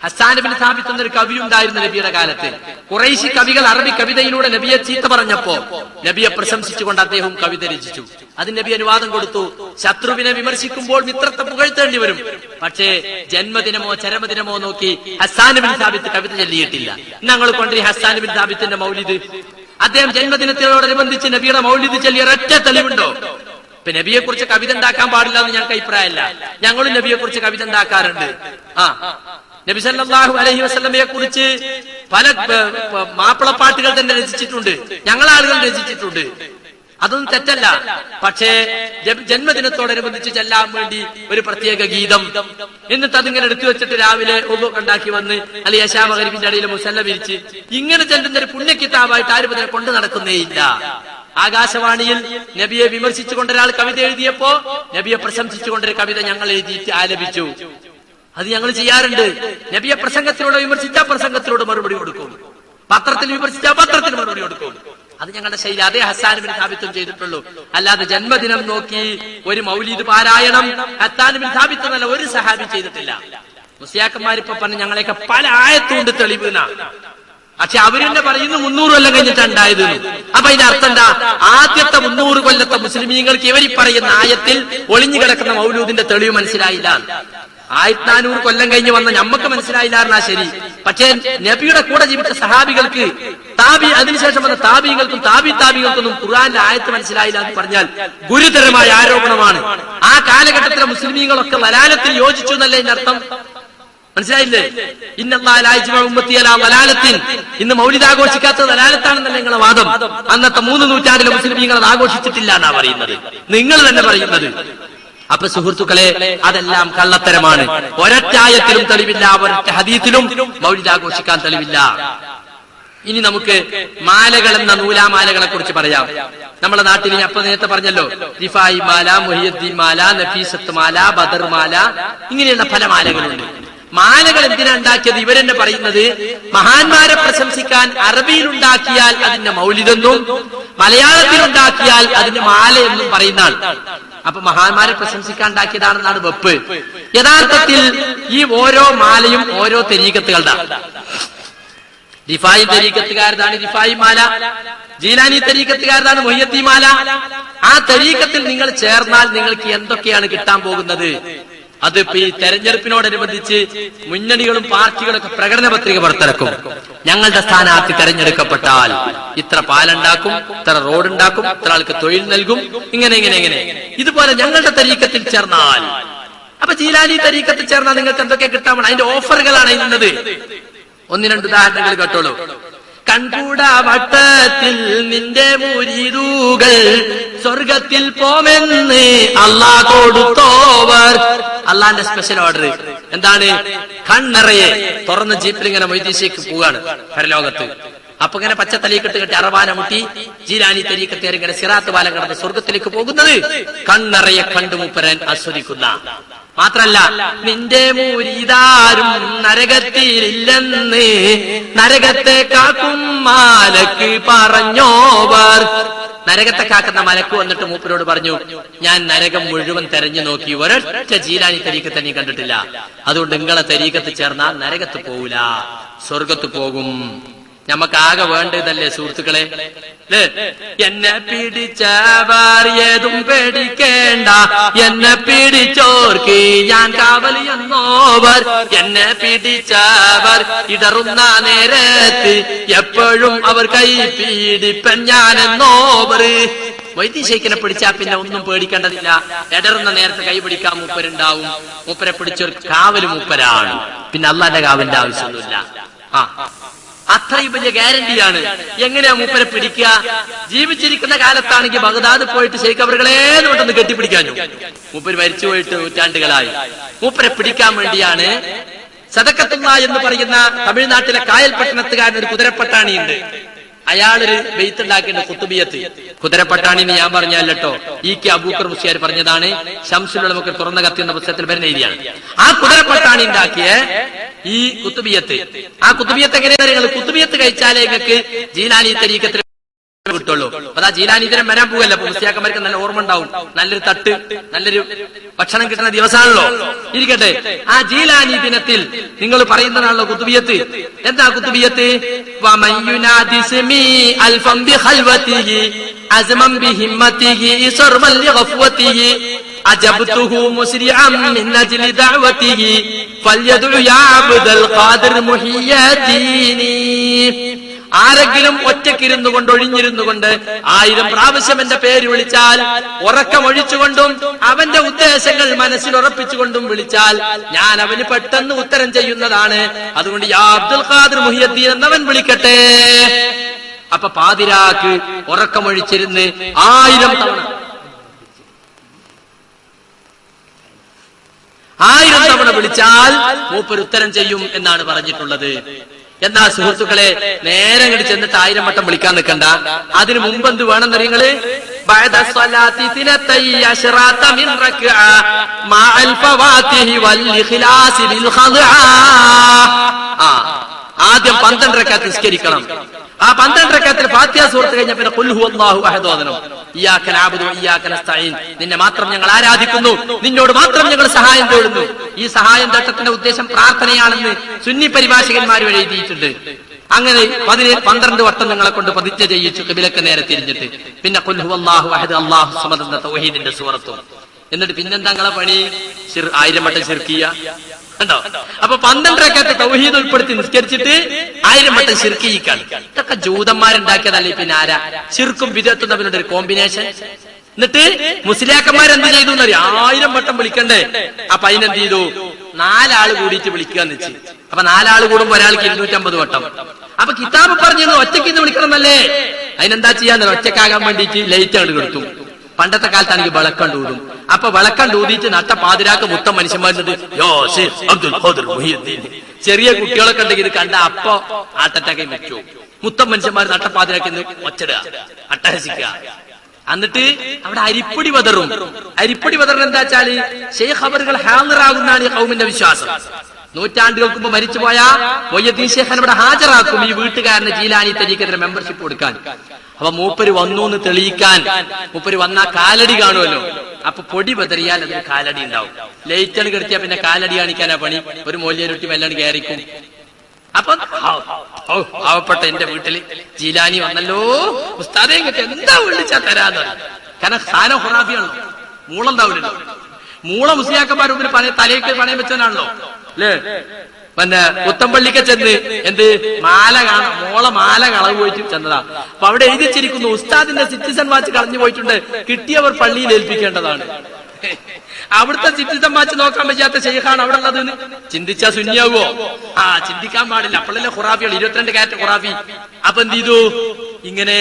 ഹസ്സാൻ ഇബ്നു സാബിത്ത് എന്നൊരു കവി ഉണ്ടായിരുന്നു നബിയുടെ കാലത്ത്. ഖുറൈശി കവികൾ അറബി കവിതയിലൂടെ നബിയെ ചീത്ത പറഞ്ഞപ്പോ നബിയെ പ്രശംസിച്ചുകൊണ്ട് അദ്ദേഹം കവിത രചിച്ചു. അതിന് നബി അനുവാദം കൊടുത്തു. ശത്രുവിനെ വിമർശിക്കുമ്പോൾ മിത്രത്തെ പുകഴ്ത്തേണ്ടി വരും. പക്ഷേ ജന്മദിനമോ ചരമദിനമോ നോക്കി ഹസ്സാൻ ഇബ്നു സാബിത്ത് കവിത ചൊല്ലിയിട്ടില്ല. ഞങ്ങൾ കൊണ്ടുവരും ഹസ്സാൻ ഇബ്നു സാബിത്തിന്റെ മൗലിദ്. അദ്ദേഹം ജന്മദിനത്തോടനുബന്ധിച്ച് നബിയുടെ മൗലിദ് ചൊല്ലിയ ഒരൊറ്റ തെളിവുണ്ടോ? ഇപ്പൊ നബിയെ കുറിച്ച് കവിത ഉണ്ടാക്കാൻ പാടില്ല എന്ന് ഞങ്ങൾക്ക് അഭിപ്രായമല്ല. ഞങ്ങളും നബിയെ കുറിച്ച് കവിത ഉണ്ടാക്കാറുണ്ട്. നബി സല്ലല്ലാഹു അലൈഹി വസല്ലമയെ കുറിച്ച് പല മാപ്പിളപ്പാട്ടുകൾ തന്നെ രചിച്ചിട്ടുണ്ട്, ഞങ്ങളാളുകൾ രചിച്ചിട്ടുണ്ട്. അതൊന്നും തെറ്റല്ല. പക്ഷേ ജന്മദിനത്തോടനുബന്ധിച്ച് ചെല്ലാൻ വേണ്ടി ഒരു പ്രത്യേക ഗീതം, എന്നിട്ട് അതിങ്ങനെ എടുത്തു വെച്ചിട്ട് രാവിലെ ഒന്നു ഉണ്ടാക്കി വന്ന് അല്ലെങ്കിൽ യശാ മഗ്രിബിന്റെ അടിയിൽ മുസല്ല വിരിച്ച് ഇങ്ങനെ ചെല്ലുന്ന ഒരു പുണ്യക്കിതാബായിട്ട് ആരും ഇതിനെ കൊണ്ടു നടക്കുന്നേയില്ല. ആകാശവാണിയിൽ നബിയെ വിമർശിച്ചുകൊണ്ട് ഒരാൾ കവിത എഴുതിയപ്പോ നബിയെ പ്രശംസിച്ചുകൊണ്ടൊരു കവിത ഞങ്ങൾ എഴുതിയിട്ട് ആലപിച്ചു. അത് ഞങ്ങൾ ചെയ്യാറുണ്ട്. നബിയെ പ്രസംഗത്തിലൂടെ വിമർശിച്ചാൽ പ്രസംഗത്തിലൂടെ മറുപടി കൊടുക്കും, പത്രത്തിൽ വിമർശിച്ചാൽ പത്രത്തിന് മറുപടി കൊടുക്കും. അത് ഞങ്ങളുടെ ശൈലി. അതേ ഹസ്സാൻ ഇബ്നു സാബിത്തും ചെയ്തിട്ടുള്ളൂ. അല്ലാതെ ജന്മദിനം നോക്കി ഒരു മൗലിദ് പാരായണം ഹസ്സാൻ ഇബ്നു സാബിത്ത് എന്നല്ല ഒരു സഹാബി ചെയ്തിട്ടില്ല. മുസ്ലിയാക്കന്മാരിപ്പോ പറഞ്ഞ് ഞങ്ങളെയൊക്കെ പല ആയത്തുകൊണ്ട് തെളിവുന്ന. പക്ഷെ അവരെന്നെ പറയുന്നു 300 കൊല്ലം കഴിഞ്ഞിട്ടുണ്ടായത്. അപ്പൊ അതിന്റെ അർത്ഥം എന്താ? ആദ്യത്തെ 300 കൊല്ലത്തെ മുസ്ലിമീങ്ങൾക്ക് ഇവർ പറയുന്ന ആയത്തിൽ ഒളിഞ്ഞു കിടക്കുന്ന മൗലൂദിന്റെ തെളിവ് മനസ്സിലായില്ല. 1400 കൊല്ലം കഴിഞ്ഞ് വന്ന ഞമ്മക്ക് മനസ്സിലായില്ലായിരുന്നാ ശരി. പക്ഷേ നബിയുടെ കൂടെ ജീവിച്ച സഹാബികൾക്ക് അതിനുശേഷം വന്ന താബികൾക്കും താബികൾക്കൊന്നും ഖുർആന്റെ ആയത്ത് മനസ്സിലായില്ല എന്ന് പറഞ്ഞാൽ ഗുരുതരമായ ആരോപണമാണ്. ആ കാലഘട്ടത്തിലെ മുസ്ലിമീങ്ങളൊക്കെ വലാലത്തിൽ യോജിച്ചു എന്നല്ലേ ഇതിന്റെ അർത്ഥം? മനസ്സിലായില്ലേ? ഇന്ന് മൗലിദ് ആഘോഷിക്കാത്തത് വലാലത്താണെന്നല്ലേ നിങ്ങളെ വാദം? അന്നത്തെ 3 നൂറ്റാണ്ടിലെ മുസ്ലിമീങ്ങൾ അത് ആഘോഷിച്ചിട്ടില്ല എന്നാ പറയുന്നത്, നിങ്ങൾ തന്നെ പറയുന്നത്. അപ്പൊ സുഹൃത്തുക്കളെ, അതെല്ലാം കള്ളത്തരമാണ്. ഒരൊറ്റായത്തിലും തെളിവില്ല, ഒരൊറ്റ ഹദീസിലും മൗലിദ് ആഘോഷിക്കാൻ തെളിവില്ല. ഇനി നമുക്ക് മാലകൾ എന്ന നൂലാമാലകളെ കുറിച്ച് പറയാം. നമ്മുടെ നാട്ടിൽ ഞാൻ നേരത്തെ പറഞ്ഞല്ലോ, റിഫായി മാല, മുഹിയുദ്ദീൻ മാല, നഫീസത്ത് മാല, ബദർ മാല, ഇങ്ങനെയുള്ള പല മാലകളുണ്ട്. മാലകൾ എന്തിനാ ഉണ്ടാക്കിയത്? ഇവരെന്നെ പറയുന്നത് മഹാന്മാരെ പ്രശംസിക്കാൻ അറബിയിൽ ഉണ്ടാക്കിയാൽ അതിന്റെ മൗലിദെന്നും മലയാളത്തിൽ ഉണ്ടാക്കിയാൽ അതിന്റെ മാല എന്നും പറയുന്നതാണ്. അപ്പൊ മഹാന്മാരെ പ്രശംസിക്കാൻ ഉണ്ടാക്കിയതാണെന്നാണ് വെപ്പ്. യഥാർത്ഥത്തിൽ ഈ ഓരോ മാലയും ഓരോ തെരീഖത്തുകളുടെ. റിഫായി തരീഖത്തുകാരതാണ് റിഫായി മാല, ജീലാനി തരീഖത്തുകാരതാണ് മുഹിയുദ്ദീൻ മാല. ആ തരീഖത്തിൽ നിങ്ങൾ ചേർന്നാൽ നിങ്ങൾക്ക് എന്തൊക്കെയാണ് കിട്ടാൻ പോകുന്നത്? അത് ഈ തെരഞ്ഞെടുപ്പിനോടനുബന്ധിച്ച് മുന്നണികളും പാർട്ടികളൊക്കെ പ്രകടന പത്രിക പുറത്തിറക്കും. ഞങ്ങളുടെ സ്ഥാനാർത്ഥി തെരഞ്ഞെടുക്കപ്പെട്ടാൽ ഇത്ര പാലുണ്ടാക്കും, ഇത്ര റോഡുണ്ടാക്കും, ഇത്ര ആൾക്ക് തൊഴിൽ നൽകും, ഇങ്ങനെ ഇങ്ങനെ ഇങ്ങനെ. ഇതുപോലെ ഞങ്ങളുടെ തരീഖത്തിൽ ചേർന്നാൽ, അപ്പൊ ജീലാനി തരീഖത്തിൽ ചേർന്നാൽ നിങ്ങൾക്ക് എന്തൊക്കെ കിട്ടാൻ? അതിന്റെ ഓഫറുകളാണ് ഇന്നത്. 1-2 ഉദാഹരണങ്ങൾ കേട്ടോളൂ. കൺകൂടാ വട്ടത്തിൽ നിന്റെ മുരീദുകൾ സ്വർഗത്തിൽ പോമെന്ന് അല്ലാഹ് കൊടുത്തോവർ. അള്ളാന്റെ സ്പെഷ്യൽ ഓർഡർ എന്താണ്? കണ്ണറയെ തുറന്ന ജീപ്പിൽ ഇങ്ങനെ മൊയ്തീശയ്ക്ക് പോവാണ് പരലോകത്ത്. അപ്പൊ ഇങ്ങനെ പച്ചത്തലീക്കെട്ട് കെട്ടി അറവാന മുട്ടി ജീലാനി തരീക്കത്തേർ ഇങ്ങനെ സിറാത്ത് പാലം കടന്ന് സ്വർഗത്തിലേക്ക് പോകുന്നത് കണ്ണറയെ കണ്ടു മൂപ്പരൻ ആസ്വദിക്കുന്ന. മാത്രല്ല, നിന്റെ മുരീദാരും നരകത്തിലില്ലെന്ന് നരകത്തെ കാക്കും മാലക്ക് പറഞ്ഞോവർ. നരകത്തെ കാക്കുന്ന മലക്ക് വന്നിട്ട് മൂപ്പരോട് പറഞ്ഞു, ഞാൻ നരകം മുഴുവൻ തെരഞ്ഞു നോക്കി, ഒരൊറ്റ ജീലാനി തരീഖത്ത് തന്നെ കണ്ടിട്ടില്ല. അതുകൊണ്ട് നിങ്ങളെ തരീഖത്ത് ചേർന്നാൽ നരകത്ത് പോകൂല, സ്വർഗത്ത് പോകും. ഞമ്മക്കാകെ വേണ്ടതല്ലേ സുഹൃത്തുക്കളെ? എന്നെ പിടിച്ചവർ ഏതും പേടിക്കേണ്ട, എന്നെ പിടിച്ചോർക്ക് ഞാൻ കാവലി എന്നോവർ. എന്നെ പിടിച്ചവർ ഇടറുന്ന നേരത്ത് എപ്പോഴും അവർ കൈ പീഡിപ്പൻ ഞാനെന്നോവർ. വൈദ്യശേഖരനെ പിടിച്ചാ പിന്നെ ഒന്നും പേടിക്കേണ്ടതില്ല. ഇടറുന്ന നേരത്തെ കൈ പിടിക്കാൻ മൂപ്പരുണ്ടാവും. മൂപ്പരെ പിടിച്ചൊരു കാവല് മൂപ്പരാണ്. പിന്നെ അള്ളാന്റെ കാവലിന്റെ ആവശ്യമൊന്നുമില്ല. അത്രയും വലിയ ഗ്യാരണ്ടിയാണ്. എങ്ങനെയാ മൂപ്പരെ പിടിക്കുക? ജീവിച്ചിരിക്കുന്ന കാലത്താണെങ്കിൽ ബഗ്ദാദ് പോയിട്ട് ശൈഖ് അവറുകളേന്ന് കെട്ടിപ്പിടിക്കാനു. മൂപ്പര് മരിച്ചു പോയിട്ട് നൂറ്റാണ്ടുകളായി. മൂപ്പരെ പിടിക്കാൻ വേണ്ടിയാണ് സദഖത്തുള്ള എന്ന് പറയുന്ന തമിഴ്നാട്ടിലെ കായൽ പട്ടണത്തുകാരൻ ഒരു കുതിരപ്പട്ടാണിയുണ്ട്. അയാളൊരു ബെയ്ത്തുണ്ടാക്കിയിട്ട് കുത്തുബിയത്ത്. കുതിരപ്പട്ടാണിന്ന് ഞാൻ പറഞ്ഞല്ലോ, E.K. അബൂക്കർ മുസ്ലിയാർ പറഞ്ഞതാണ്. ശംസുൽ ഉലമക്ക് തുറന്ന കത്തി എന്ന പുസ്തകത്തിൽ വരുന്ന രീതിയാണ്. ആ കുതിരപ്പട്ടാണി ഉണ്ടാക്കിയ ഈ കുത്തുബിയത്ത്, ആ കുത്തുബിയത്ത് എങ്ങനെയാണ്? നിങ്ങൾ കുത്തുബിയത്ത് കഴിച്ചാലേ നിങ്ങൾക്ക് ജീലാനി തരീഖത്തിൽ കിട്ടുള്ളൂ. അതാ ജീലാനി ദിനം വരാൻ പോകല്ല. അപ്പൊ മുസ്ലിയാക്കന്മാർക്ക് നല്ല ഓർമ്മ ഉണ്ടാവും. നല്ലൊരു തട്ട്, നല്ലൊരു ഭക്ഷണം കിട്ടുന്ന ദിവസമാണല്ലോ. ഇരിക്കട്ടെ, ആ ജീലാനി ദിനത്തിൽ നിങ്ങൾ പറയുന്നതാണല്ലോ കുത്തുബിയത്ത്. എന്താ കുത്തുബിയത്ത്? അജബ്തുഹു മുസ്രിഅൻ മിൻ അജ്ലി ദഅവതിഹി ഫൽയദ്ഉ യാ അബ്ദൽ ഖാദിർ മുഹിയദ്ദീനി. ആരെങ്കിലും ഒറ്റക്കിരുന്നു കൊണ്ട് ഒഴിഞ്ഞിരുന്നു കൊണ്ട് 1000 പ്രാവശ്യം എന്റെ പേര് വിളിച്ചാൽ, ഉറക്കമൊഴിച്ചുകൊണ്ടും അവന്റെ ഉദ്ദേശങ്ങൾ മനസ്സിൽ ഉറപ്പിച്ചുകൊണ്ടും വിളിച്ചാൽ ഞാൻ അവന് പെട്ടെന്ന് ഉത്തരം ചെയ്യുന്നതാണ്. അതുകൊണ്ട് യാ അബ്ദുൽ ഖാദിർ മുഹിയദ്ദീൻ എന്നവൻ വിളിക്കട്ടെ. അപ്പൊ പാതിരാക്ക് ഉറക്കമൊഴിച്ചിരുന്ന് 1000 തവണ വിളിച്ചാൽ മൂപ്പര് ഉത്തരം ചെയ്യും എന്നാണ് പറഞ്ഞിട്ടുള്ളത്. എന്നാ സുഹൃത്തുക്കളെ, നേരെ ഇങ്ങോട്ട് ചെന്നിട്ട് 1000 വട്ടം വിളിക്കാൻ നിൽക്കണ്ട. അതിനു മുമ്പ് എന്ത് വേണം അറിയങ്ങള്? ആദ്യം 12 റക്അത്ത് നിസ്കരിക്കണം. ആ 12 റക്അത്തിൽ ഫാത്തിഹ സൂറത്ത് കഴിഞ്ഞ പിന്നെ ഖുൽ ഹുവല്ലാഹു അഹദ് ഓതണം. ഇയ്യാക നഅബുദു വഇയ്യാക നസ്തഈൻ, നിന്നെ മാത്രം ഞങ്ങൾ ആരാധിക്കുന്നു, നിന്നോട് മാത്രം ഞങ്ങൾ സഹായം തേടുന്നു. ഈ സഹായം തേട്ടത്തിന്റെ ഉദ്ദേശം പ്രാർത്ഥനയാണെന്ന് സുന്നി പരിഭാഷകന്മാർ എഴുതിയിട്ടുണ്ട്. അങ്ങനെ 12 വട്ടം നിങ്ങളെ കൊണ്ട് പ്രതിജ്ഞ ചെയ്യിച്ചു ഖിബിലക്ക് നേരെ തിരിഞ്ഞിട്ട്. പിന്നെ ഖുൽ ഹുവല്ലാഹു അഹദ് അല്ലാഹു സമദ് എന്ന തൗഹീദിന്റെ സൂറത്തും എന്നിട്ട് പിന്നെന്താ നിങ്ങളെ പണി? 1000 വട്ടം ശിർക്ക് കണ്ടോ? അപ്പൊ 12 റക്അത്ത് തൗഹീദ് ഉൾപ്പെടുത്തി നിസ്കരിച്ചിട്ട് 1000 വട്ടം ശിർക്ക് ചെയ്യിക്കാണ്. ഇതൊക്കെ ജൂതന്മാരുണ്ടാക്കിയതല്ലേ? പിന്നെ ആരാ? ശിർക്കും ബിദ്അത്തും തമ്മിലുള്ള ഒരു കോമ്പിനേഷൻ. എന്നിട്ട് മുസ്ലിയാക്കന്മാരെന്ത് ചെയ്തു എന്നറിയാം? 1000 വട്ടം വിളിക്കണ്ടേ? അപ്പൊ അതിനെന്ത് ചെയ്തു? 4 ആള് കൂടിയിട്ട് വിളിക്കാന്ന് വെച്ച്. അപ്പൊ 4 ആള് കൂടുമ്പോ ഒരാൾക്ക് 250 വട്ടം. അപ്പൊ കിതാബ് പറഞ്ഞത് ഒറ്റയ്ക്ക് ഇന്ന് വിളിക്കണം എന്നല്ലേ? അതിനെന്താ ചെയ്യാന്നല്ലോ? ഒറ്റക്കാകാൻ വേണ്ടിയിട്ട് ലൈറ്റ് ആണ് കൊടുത്തു. പണ്ടത്തെ കാലത്താണെങ്കിൽ വിളക്കണ്ട് ഊതും. അപ്പൊ വിളക്കണ്ട് ഊതിയിട്ട് നട്ട പാതിരാക്ക് മൊത്തം മനുഷ്യന്മാരുന്നത് അബ്ദുൽ ഖാദിർ മുഹീദ്ദീൻ. ചെറിയ കുട്ടികളൊക്കെ ഉണ്ടെങ്കിൽ ഇത് കണ്ട അപ്പൊ ആട്ടറ്റാക്കി വെച്ചു. മൊത്തം മനുഷ്യന്മാർ നട്ട പാതിരാക്കി ഒച്ചടുക, അട്ടഹസിക്കുക. എന്നിട്ട് അവിടെ അരിപ്പൊടി വതറും. അരിപ്പൊടി വതറിന് എന്താ വെച്ചാല് ശൈഖ് അവറുകൾ ഹാളിറാകുന്നതാണ് ഈ ഖൗമിന്റെ വിശ്വാസം. നൂറ്റാണ്ടുകൾക്ക് മുമ്പ് മരിച്ചുപോയ മൊയ്യദ്ദീൻ ശൈഖിനെ ഇവിടെ ഹാജരാക്കും ഈ വീട്ടുകാരന് ജീലാനി തരീഖത്തിന് മെമ്പർഷിപ്പ് കൊടുക്കാൻ. അപ്പൊ മൂപ്പര് വന്നു എന്ന് തെളിയിക്കാൻ മൂപ്പര് വന്നാ കാലടി കാണുമല്ലോ. അപ്പൊ പൊടി ബദറിയാൽ അതിന് കാലടി ഉണ്ടാവും. ലൈറ്റാണ് കിടത്തിയാ പിന്നെ കാലടി കാണിക്കാനാ പണി. ഒരു മോല്യരുട്ടി മെല്ലാണ് കയറിക്കും. അപ്പൊ പാവപ്പെട്ട എന്റെ വീട്ടില് ജീലാനി വന്നല്ലോ, ഉസ്താദേ ഇങ്ങോട്ട് എന്താ വിളിച്ചാ തരാന്ന്. കാരണം ഖാന ഖുറാഫിയാണല്ലോ, മൂളുണ്ടാവില്ലല്ലോ. മൂള മുസ്ലിയാക്കന്മാർ മുമ്പിൽ തലയ്ക്ക് പണയം വെച്ചവനാണല്ലോ അല്ലേ? പിന്നെ പുത്തമ്പള്ളിക്ക് ചെന്ന് എന്ത് മാല കാണാം, മോളെ മാല കളവ് പോയിട്ട് ചെന്നതാ. അപ്പൊ അവിടെ എഴുതി വെച്ചിരിക്കുന്നു, ഉസ്താദിന്റെ സിറ്റിസൺ വാച്ച് കളഞ്ഞു പോയിട്ടുണ്ട്, കിട്ടിയവർ പള്ളിയിൽ ഏൽപ്പിക്കേണ്ടതാണ്. അവിടുത്തെ സിറ്റിസൺ വാച്ച് നോക്കാൻ പറ്റാത്ത ശൈഖാണ് അവിടെ ഉള്ളത്. ചിന്തിച്ചാ സുന്നിയാവോ? ചിന്തിക്കാൻ പാടില്ല. അപ്പോഴല്ലേ ഖുറാഫികൾ 22 കാറ്റ് ഖുറാഫി. അപ്പൊ എന്ത് ചെയ്തു? ഇങ്ങനെ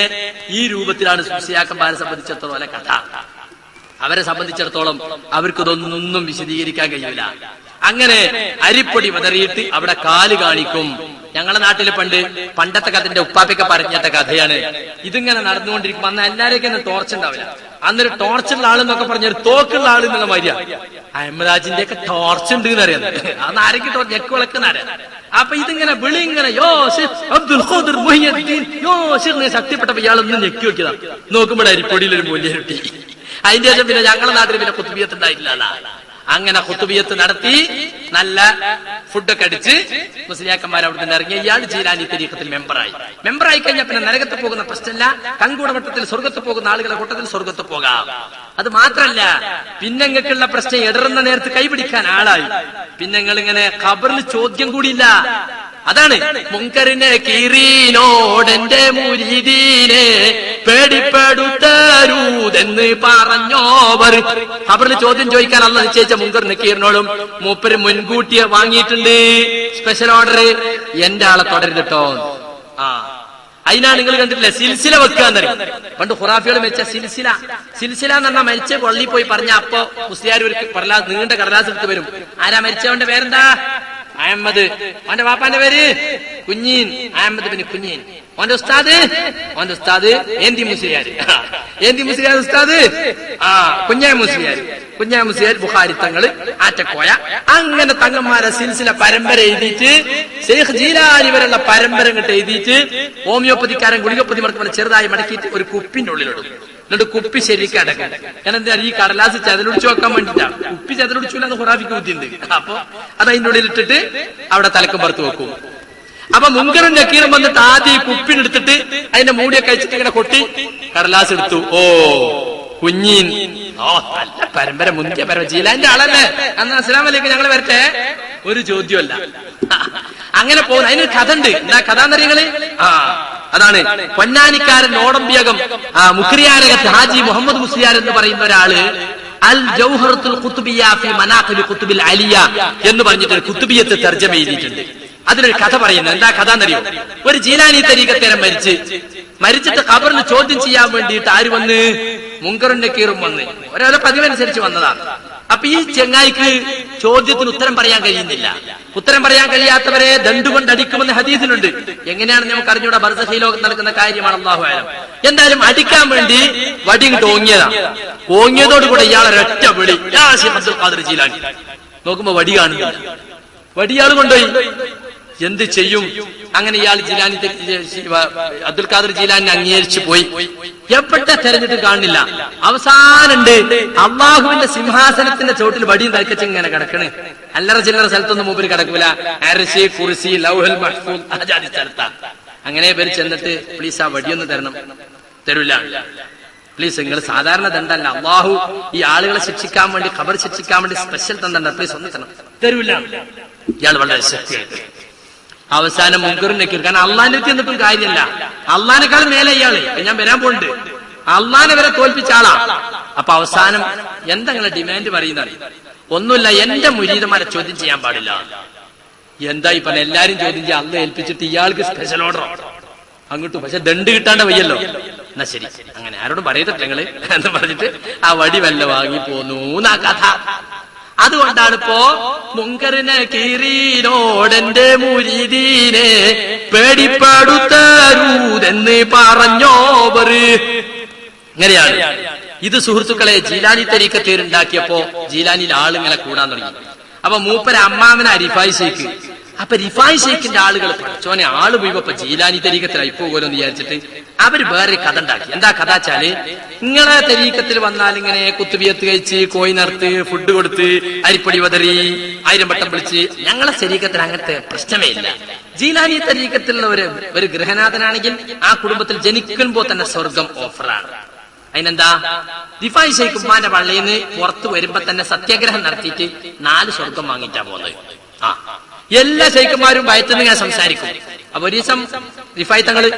ഈ രൂപത്തിലാണ് മുസ്ലിയാക്കന്മാരെ സംബന്ധിച്ചിടത്തോളം കഥ. അവരെ സംബന്ധിച്ചിടത്തോളം അവർക്ക് ഇതൊന്നും വിശദീകരിക്കാൻ കഴിയില്ല. അങ്ങനെ അരിപ്പൊടി വതറിയിട്ട് അവിടെ കാല് കാണിക്കും. ഞങ്ങളുടെ നാട്ടില് പണ്ടത്തെ കഥന്റെ ഉപ്പാപ്പൊക്കെ പറഞ്ഞിട്ട കഥയാണ്. ഇതിങ്ങനെ നടന്നുകൊണ്ടിരിക്കും. അന്ന് എല്ലാവരെയൊക്കെ ടോർച്ച് ഉണ്ടാവില്ല. അന്നൊരു ടോർച്ചുള്ള ആളെന്നൊക്കെ പറഞ്ഞൊരു തോക്കുള്ള ആൾ എന്നുള്ള മാതിരിയാ. അഹമ്മദാജിന്റെ ഒക്കെ ടോർച്ച് ഉണ്ട് എന്നറിയാം. അന്ന് ആരെങ്കിലും ടോർച്ച് ഞെക്ക് വിളക്കുന്നറിയാം. അപ്പൊ ഇതിങ്ങനെ വിളി ഇങ്ങനെ അബ്ദുൽ ഖാദിർ മുഹീദ്ദീൻ ശക്തിപ്പെട്ടപ്പോ ഇയാളൊന്നും ഞെക്കി വെക്കിയതാ. നോക്കുമ്പോൾ അരിപ്പൊടിയിലൊരു മൂല്യരുട്ടി. അതിന്റെ ശേഷം പിന്നെ ഞങ്ങളുടെ നാട്ടിൽ പിന്നെ ഖുത്ബിയത്ത് ഉണ്ടായിട്ടില്ല. അങ്ങനെ ഖുത്ബിയത്ത് നടത്തി നല്ല ഫുഡൊക്കെ അടിച്ച് മുസ്ലിയാക്കന്മാർ അവിടെ നിന്ന് ഇറങ്ങി. ഇയാൾ ജീലാനി തരീഖത്തിൽ മെമ്പറായി കഴിഞ്ഞാൽ പിന്നെ നരകത്ത് പോകുന്ന പ്രശ്നമില്ല. കൺകൂടവട്ടത്തിൽ സ്വർഗത്ത് പോകുന്ന ആളുകളെ കൂട്ടത്തിൽ സ്വർഗത്ത് പോകാം. അത് മാത്രല്ല, പിന്നെ നിങ്ങൾക്കുള്ള പ്രശ്നം ഇടറുന്ന നേരത്ത് കൈപിടിക്കാൻ ആളായി. പിന്നെ നിങ്ങൾ ഇങ്ങനെ ഖബറിൽ ചോദ്യം കൂടിയില്ല. അതാണ് മുങ്കറിനെ കീറീനോടെന്റെ മുരീദീനെ പേടിപ്പെടുത്തരൂതെന്ന് പറഞ്ഞോവർ. ഖബറിൽ ചോദ്യം ചോദിക്കാൻ അല്ലാഹ് നിശ്ചയിച്ച മുങ്കർ നക്കീറിനോടും മൂപ്പര് മുൻകൂട്ടിയെ വാങ്ങിയിട്ടുണ്ട് സ്പെഷ്യൽ ഓർഡർ. എന്റെ ആളെ തുടരുതട്ടോ. അതിനാണ് നിങ്ങൾ കണ്ടിട്ടില്ലേ സിൽസില വെക്കാന്നറിയും. പണ്ട് ഖുറാഫികൾ വെച്ച സിൽസില എന്ന് പറഞ്ഞാൽ മരിച്ച പള്ളി പോയി പറഞ്ഞ അപ്പൊ മുസ്ലിയാർ ഒരു നീണ്ട കടലാസ് എടുത്ത് വരും. ആരാ മരിച്ചവന്റെ പേരെന്താ? അഹമ്മദ്. അവന്റെ വാപ്പാന്റെ പേര് കുഞ്ഞീൻ. അഹമ്മദ് ബിൻ കുഞ്ഞീൻ. അവന്റെ ഉസ്താദ് ഏന്തി മുസ്ലിയാർ ഉസ്താദ് കുഞ്ഞായ മുസ്ലിയാർ ബുഖാരി തങ്ങള് ആറ്റക്കോയ. അങ്ങനെ തങ്ങന്മാരെ സിൽസില പരമ്പര എഴുതിയിട്ട് ശൈഖ് ജീലാനി വരെയുള്ള പരമ്പര ഇങ്ങോട്ട് എഴുതിയിട്ട് ഹോമിയോപ്പതിക്കാരൻ ഗുളികപ്പൊതി മടക്കുമ്പോൾ ചെറുതായി മടക്കിയിട്ട് ഒരു കുപ്പിന്റെ ഉള്ളിലിടും. എന്നിട്ട് കുപ്പി ശരിക്കും അടക്കും. കാരണം എന്താ, ഈ കടലാസ് ചെതലൊടിച്ചു വെക്കാൻ വേണ്ടിട്ടാണ്. കുപ്പി ചെതലൊടിച്ചില്ല എന്ന് ഖുറാഫിക്ക് ബുദ്ധിയുണ്ട്. അപ്പൊ അത് അതിന്റെ ഉള്ളിൽ ഇട്ടിട്ട് അവിടെ തലക്കും പുറത്ത് വെക്കും. അപ്പൊ മുങ്കറും നക്കീറും വന്നിട്ട് ആദ്യം ഈ കുപ്പിനെടുത്തിട്ട് അതിന്റെ മൂടിയൊക്കെ അയച്ചിട്ട് ഇങ്ങനെ കൊട്ടി കടലാസ് എടുത്തു. കുഞ്ഞീൻ. നല്ല പരമ്പര, മുന്തിയ പരമ്പര. ജീലാന്റെ ആളല്ലേ? അന്ന് അസ്സലാമു അലൈക്കും ഞങ്ങൾ വരട്ടെ. ഒരു ചോദ്യമല്ല. അങ്ങനെ പോകുന്നു. അതിനൊരു കഥ ഉണ്ട്. എന്താ കഥ എന്നറിയങ്ങള്? അതാണ് പൊന്നാനിക്കാരൻ ഓടമ്പിയകം മുഖ്രിയാരകത്ത് ഹാജി മുഹമ്മദ് മുസ്ലിയാർ എന്ന് പറയുന്ന ഒരാള് അൽ ജൗഹറത്തുൽ ഖുത്ബിയ്യ ഫി മനാഖിബ് ഖുത്ബിൽ അലിയ എന്ന് പറഞ്ഞിട്ട് ഖുത്ബിയ്യത്ത് തർജ്ജമ ചെയ്തിട്ടുണ്ട്. അതിലൊരു കഥ പറയുന്നത്. എന്താ കഥ എന്നറിയോ? ഒരു ജീലാനി തരീഖത്തേരം മരിച്ചിട്ട് ഖബറിൽ ചോദ്യം ചെയ്യാൻ വേണ്ടിയിട്ട് ആര് വന്ന്? മുങ്കറും നക്കീറും വന്ന്. ഒരാളെ പതിവനുസരിച്ച് വന്നതാണ്. അപ്പൊ ഈ ചെങ്ങായിക്ക് ചോദ്യത്തിന് ഉത്തരം പറയാൻ കഴിയുന്നില്ല. ഉത്തരം പറയാൻ കഴിയാത്തവരെ ദണ്ടുകൊണ്ട് അടിക്കുമെന്ന് ഹദീസിലുണ്ട്. എങ്ങനെയാണ് നമുക്ക് അറിഞ്ഞൂടാ, ബർസഖി ലോകത്ത് നടക്കുന്ന കാര്യമാണ്, അല്ലാഹു അലം. എന്തായാലും അടിക്കാൻ വേണ്ടി വടി ഇങ്ങോട്ട് ഓങ്ങിയതാണ്. ഓങ്ങിയതോടുകൂടെ ഇയാളെ ഒറ്റ വിളി, യാ ശൈഖ് അബ്ദുൽ ഖാദിർ ജീലാനി. നോക്കുമ്പോ വടി കാണുന്നില്ല. വടിയാൾ കൊണ്ടുപോയി. എന്ത് ചെയ്യും? അങ്ങനെ ഇയാൾ ജീലാനി അബ്ദുൽ ഖാദിർ ജീലാനിനെ അംഗീകരിച്ചു പോയി. എവിടെ തെരഞ്ഞിട്ട് കാണില്ല. അവസാനുണ്ട് അള്ളാഹുവിന്റെ സിംഹാസനത്തിന്റെ ചോട്ടിൽ വടിയും തലക്കച്ച് ഇങ്ങനെ കിടക്കണ്. അല്ലറ ചില്ലറ സ്ഥലത്തൊന്നും മൂപ്പര് കിടക്കൂല. അർശ്, കുർസി, ലൗഹുൽ മഹ്ഫൂസ് ആജാതി സ്ഥലത്താ. അങ്ങനെ പേര് ചെന്നിട്ട് പ്ലീസ് ആ വടിയൊന്ന് തരണം. തരൂല. പ്ലീസ്. നിങ്ങൾ സാധാരണ ദണ്ടല്ല, അള്ളാഹു ഈ ആളുകളെ ശിക്ഷിക്കാൻ വേണ്ടി, ഖബർ ശിക്ഷിക്കാൻ വേണ്ടി സ്പെഷ്യൽ ദണ്ടുണ്ട്. പ്ലീസ് ഒന്ന് തരൂല്ല. ഇയാൾ വളരെ ശക്തിയായിട്ട് അവസാനം മുൻകറിനെ കാരണം അള്ളാഹിന്റെ അടുത്ത് എന്നിട്ടും കാര്യമല്ല. അള്ളാഹിനേക്കാൾ മേലെ ഇയാള്, ഞാൻ വരാൻ പോകുന്നുണ്ട്, അള്ളാഹിനെ വരെ തോൽപ്പിച്ച ആളാ. അപ്പൊ അവസാനം എന്താ നിങ്ങളെ ഡിമാൻഡ് പറയുന്നത്? ഒന്നുമില്ല, എന്റെ മുരീദന്മാരെ ചോദ്യം ചെയ്യാൻ പാടില്ല. എന്താ ഈ പറഞ്ഞ എല്ലാരും ചോദ്യം ചെയ്യാൻ അള്ള ഏൽപ്പിച്ചിട്ട് ഇയാൾക്ക് സ്പെഷ്യൽ ഓർഡർ അങ്ങോട്ട്. പക്ഷെ ദണ്ട് കിട്ടാണ്ട് വയ്യല്ലോ. എന്നാ ശരി, അങ്ങനെ ആരോടും പറയത്തില്ല നിങ്ങള് എന്ന് പറഞ്ഞിട്ട് ആ വടി വല്ല വാങ്ങി പോന്നു എന്നാ കഥ. അതുകൊണ്ടാണ് ഇപ്പോ മുങ്കറിനെ കീറിനോടെന്റെ മുരീദീനെ പേടിപ്പെടുത്തരൂതെന്ന് പറഞ്ഞോവർ. ഇങ്ങനെയാണ് ഇത്. സുഹൃത്തുക്കളെ, ജീലാനി തരീക്കത്തേരുണ്ടാക്കിയപ്പോ ജീലാനിയിൽ ആളിങ്ങനെ കൂടാൻ തുടങ്ങി. അപ്പൊ മൂപ്പര അമ്മാമന റിഫായി ഷെയ്ഖ്. അപ്പൊ റിഫായി ഷെയ്ഖിന്റെ ആളുകൾ പഠിച്ചോനെ ആള് പോയിപ്പോ ജീലാനി തരീക്കത്തിലായി പോകുമല്ലോ എന്ന് വിചാരിച്ചിട്ട് അവര് വേറെ കഥ ഉണ്ടാക്കി. എന്താ കഥ വെച്ചാല്, നിങ്ങളെ തരീക്കത്തിൽ വന്നാൽ ഇങ്ങനെ കുത്തുബിയത്ത് കഴിച്ച്, കോയിനർത്ത്, ഫുഡ് കൊടുത്ത്, അരിപ്പൊടി വതറി, 1000 വട്ടം വിളിച്ച്. ഞങ്ങളെ തരീക്കത്തിൽ അങ്ങനത്തെ പ്രശ്നമേ ഇല്ല. ജീലാനി തരീക്കത്തിലുള്ള ഒരു ഗൃഹനാഥനാണെങ്കിൽ ആ കുടുംബത്തിൽ ജനിക്കുമ്പോ തന്നെ സ്വർഗം ഓഫറാണ്. അതിനെന്താ, റിഫായി ഷെയ്ഖ് ഉമ്മാന്റെ പള്ളിയിൽ നിന്ന് പുറത്തു വരുമ്പോ തന്നെ സത്യാഗ്രഹം നടത്തിയിട്ട് 4 സ്വർഗം വാങ്ങിയിട്ടാ പോകുന്നത്. എല്ലാ ഷെയ്ഖന്മാരും ഭയത്തുനിന്ന് ഞാൻ സംസാരിക്കും. അപ്പൊ ഒരു ദിവസം റിഫായി തങ്ങള്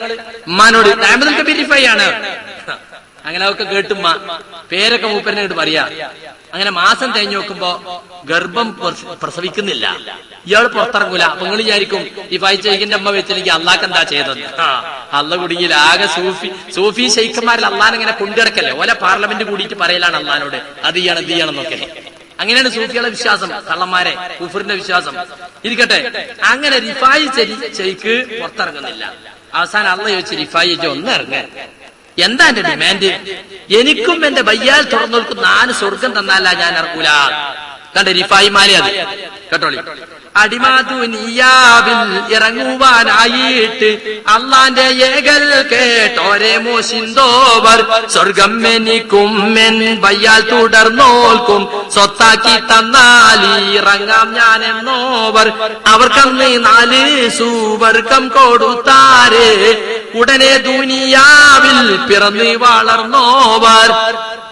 ഉമ്മാനോട്, അഹമ്മദുൽ കബീർ റിഫായി ആണ്, അങ്ങനെ ഒക്കെ കേട്ടുമ്മ പേരൊക്കെ മൂപ്പരനെ പറയാ. അങ്ങനെ മാസം തേഞ്ഞു നോക്കുമ്പോ ഗർഭം പ്രസവിക്കുന്നില്ല. ഇയാൾ പുറത്തിറങ്ങൂല. അപ്പൊ നിങ്ങൾ വിചാരിക്കും റിഫായി ഷെയ്ഖിന്റെ അമ്മ വെച്ചില്ലെങ്കിൽ അള്ളാഹ് എന്താ ചെയ്തത്? അള്ള കുടുങ്ങിയിൽ ആകെ സൂഫി ഷെയ്ഖന്മാരിൽ അള്ളാഹ് ഇങ്ങനെ കൊണ്ടുകിടക്കല്ലേ. ഓല പാർലമെന്റ് കൂടിയിട്ട് പറയലാണ് അള്ളഹാനോട് അത് ചെയ്യണമെന്നൊക്കെ. അങ്ങനെയാണ് സൂഫികളെ വിശ്വാസം, കള്ളന്മാരെ കുഫറിന്റെ വിശ്വാസം. ഇരിക്കട്ടെ, അങ്ങനെ റിഫായി ഷെയ്ഖ് പുറത്തിറങ്ങുന്നില്ല. അവസാനം അള്ള ചോദിച്ചു, റിഫായി ഒന്ന് ഇറങ്ങ, എന്താ എന്റെ ഡിമാൻഡ്? എനിക്കും എന്റെ ബയ്യാൽ തുറന്നോൽക്കും 4 സ്വർഗം തന്നല്ല ഞാൻ ഇറങ്ങൂല. കണ്ട റിഫായിമാരെ അത് കേട്ടോളി. അടിമാതുനിയാവിൽ ഇറങ്ങുവാനായിട്ട് അള്ളാന്റെ ഏകൽ കേട്ടോരെ മോശിന്തോവർ. സ്വർഗം എനിക്കും എൻ ബയ്യാൽ തുടർന്നോൽക്കും സ്വത്താക്കി തന്നാൽ ഇറങ്ങാം ഞാൻ എന്നോവർ. അവർക്കന്ന് 4 സുവർഗം കൊടുത്താരേ ഉടനെ ദുനിയാവിൽ പിറന്ന് വളർന്നോവർ.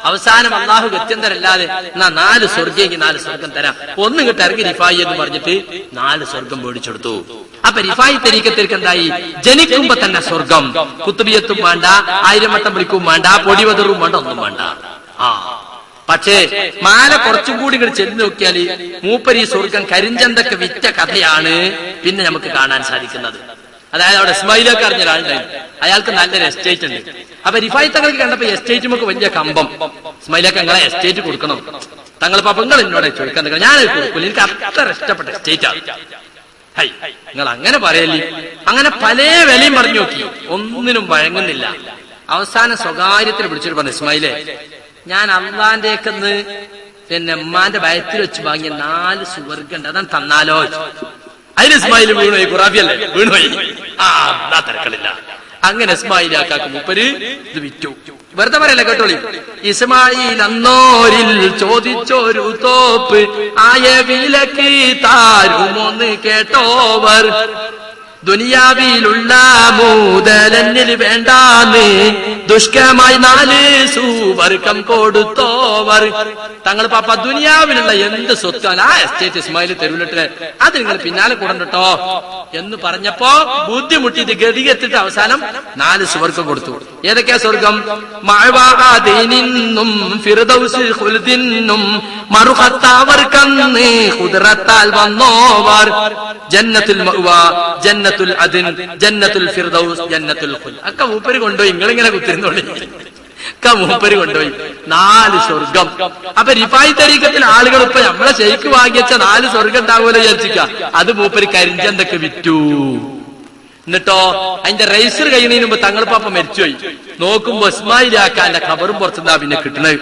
അവസാനം അള്ളാഹു ഗത്യന്തരല്ലാതെ എന്നാ 4 സ്വർഗേക്ക് 4 സ്വർഗം തരാം, ഒന്നും കിട്ട ഇറങ്ങി റിഫായി എന്ന് പറഞ്ഞിട്ട് 4 സ്വർഗം മേടിച്ചെടുത്തു. അപ്പൊ റിഫായി തരീക്കത്തിലേക്ക് എന്തായി? ജനിക്കുമ്പോ തന്നെ സ്വർഗം. കുത്തുബിയത്തും വേണ്ട, 1000 വട്ടം വിളിക്കും വേണ്ട, പൊടിവതറും വേണ്ട, ഒന്നും വേണ്ട. പക്ഷേ മാല കുറച്ചും കൂടി ഇങ്ങോട്ട് ചെല്ലു നോക്കിയാല് മൂപ്പരി സ്വർഗം കരിഞ്ചന്തൊക്കെ വിറ്റ കഥയാണ് പിന്നെ നമുക്ക് കാണാൻ സാധിക്കുന്നത്. അതായത് അവിടെ ഇസ്മായിലൊക്കെ അറിഞ്ഞ ഒരാളുണ്ടായിരുന്നു, അയാൾക്ക് നല്ലൊരു എസ്റ്റേറ്റ് ഉണ്ട്. അപ്പൊ റിഫായി തങ്ങൾക്ക് കണ്ടപ്പോ എസ്റ്റേറ്റ് നമുക്ക് വലിയ കമ്പം. ഇസ്മായിലൊക്കെ നിങ്ങളെ എസ്റ്റേറ്റ് കൊടുക്കണം. തങ്ങളിപ്പോ നിങ്ങൾ എന്നോട് ചോദിക്കാൻ, ഞാൻ കൊടുക്കില്ല, എനിക്ക് അത്ര ഇഷ്ടപ്പെട്ട എസ്റ്റേറ്റാണ്. ഹൈ, നിങ്ങൾ അങ്ങനെ പറയല്ലേ. അങ്ങനെ പല വിലയും പറഞ്ഞു നോക്കി, ഒന്നിനും വഴങ്ങുന്നില്ല. അവസാനം സ്വകാര്യത്തിൽ വിളിച്ചിട്ട് പറഞ്ഞു, ഇസ്മായിലെ, ഞാൻ അള്ളാന്റെന്ന് പിന്നെ ഉമ്മാന്റെ ഭയത്തിൽ വെച്ച് വാങ്ങിയ 4 സുവർഗുണ്ട്, അതാണ് തന്നാലോ? അതിന് ഇസ്മായിൽ വീണുപോയി, ഖുറാബിയല്ലേ വീണുപോയി. എന്നാ തിരക്കളില്ല. അങ്ങനെ ഇസ്മായിലാക്കാക്ക് മൂപ്പര് ഇത് വിറ്റു. വെറുതെ പറയല്ല, കേട്ടോളി. ഇസ്മായിൽ അന്നോരിൽ ചോദിച്ചൊരു തോപ്പ് ആയ വിലക്ക് താരുമൊന്ന് കേട്ടോവർ. ദുനിയാവിലുള്ള മൂതലന്നിൽ വേണ്ടാന്ന് ദുഷ്കരമായി 4 സുവർഗം കൊടുത്തോവർ. തങ്ങൾ പാപ്പ ദുനിയാവിലുള്ള എന്ത് സ്വത്താണ് ആ എസ്റ്റേറ്റ് ഇസ്മായിൽ തരൂലിട്ട് അത് നിങ്ങൾ പിന്നാലെ കൂടണ്ടോ എന്ന് പറഞ്ഞപ്പോ ബുദ്ധിമുട്ടിയിട്ട് ഗതികെത്തിട്ട് അവസാനം 4 സ്വർഗം കൊടുത്തു. ഏതൊക്കെയാ സ്വർഗം? മഅവാദിനും ഫിർദൗസ് ഖുൽദിനും മറുഖത്താവർക്കന്ന് ഖുദ്റത്താൽ വന്നോവർ. ജന്നത്തുൽ മഅവാ, ജന്നത്തുൽ അദ്ൻ, ജന്നത്തുൽ ഫിർദൗസ്, ജന്നത്തുൽ ഖുൽദ്. ഒക്കെ മൂപ്പര് കൊണ്ടുപോയി. നിങ്ങളിങ്ങനെ കുത്തിരുന്നോളി. ഒക്കെ മൂപ്പര് കൊണ്ടുപോയി 4 സ്വർഗം. അപ്പൊ റിഫായി തരീക്കത്തിൽ ആളുകൾ ഇപ്പൊ നമ്മളെ ശൈഖ് വാങ്ങിച്ച 4 സ്വർഗം ഉണ്ടാവുമല്ലോ വിചാരിച്ചിക്ക. അത് മൂപ്പര് കരിഞ്ചന്തൊക്കെ വിറ്റു. എന്നിട്ടോ അതിന്റെ റൈസർ കഴിയുന്നതിന് മുമ്പ് തങ്ങൾ പാപ്പ മരിച്ചുപോയി. നോക്കുമ്പോ ഇസ്മായിലാക്കാന്റെ ഖബറും പുറത്തുനിന്നാ പിന്നെ കിട്ടണത്.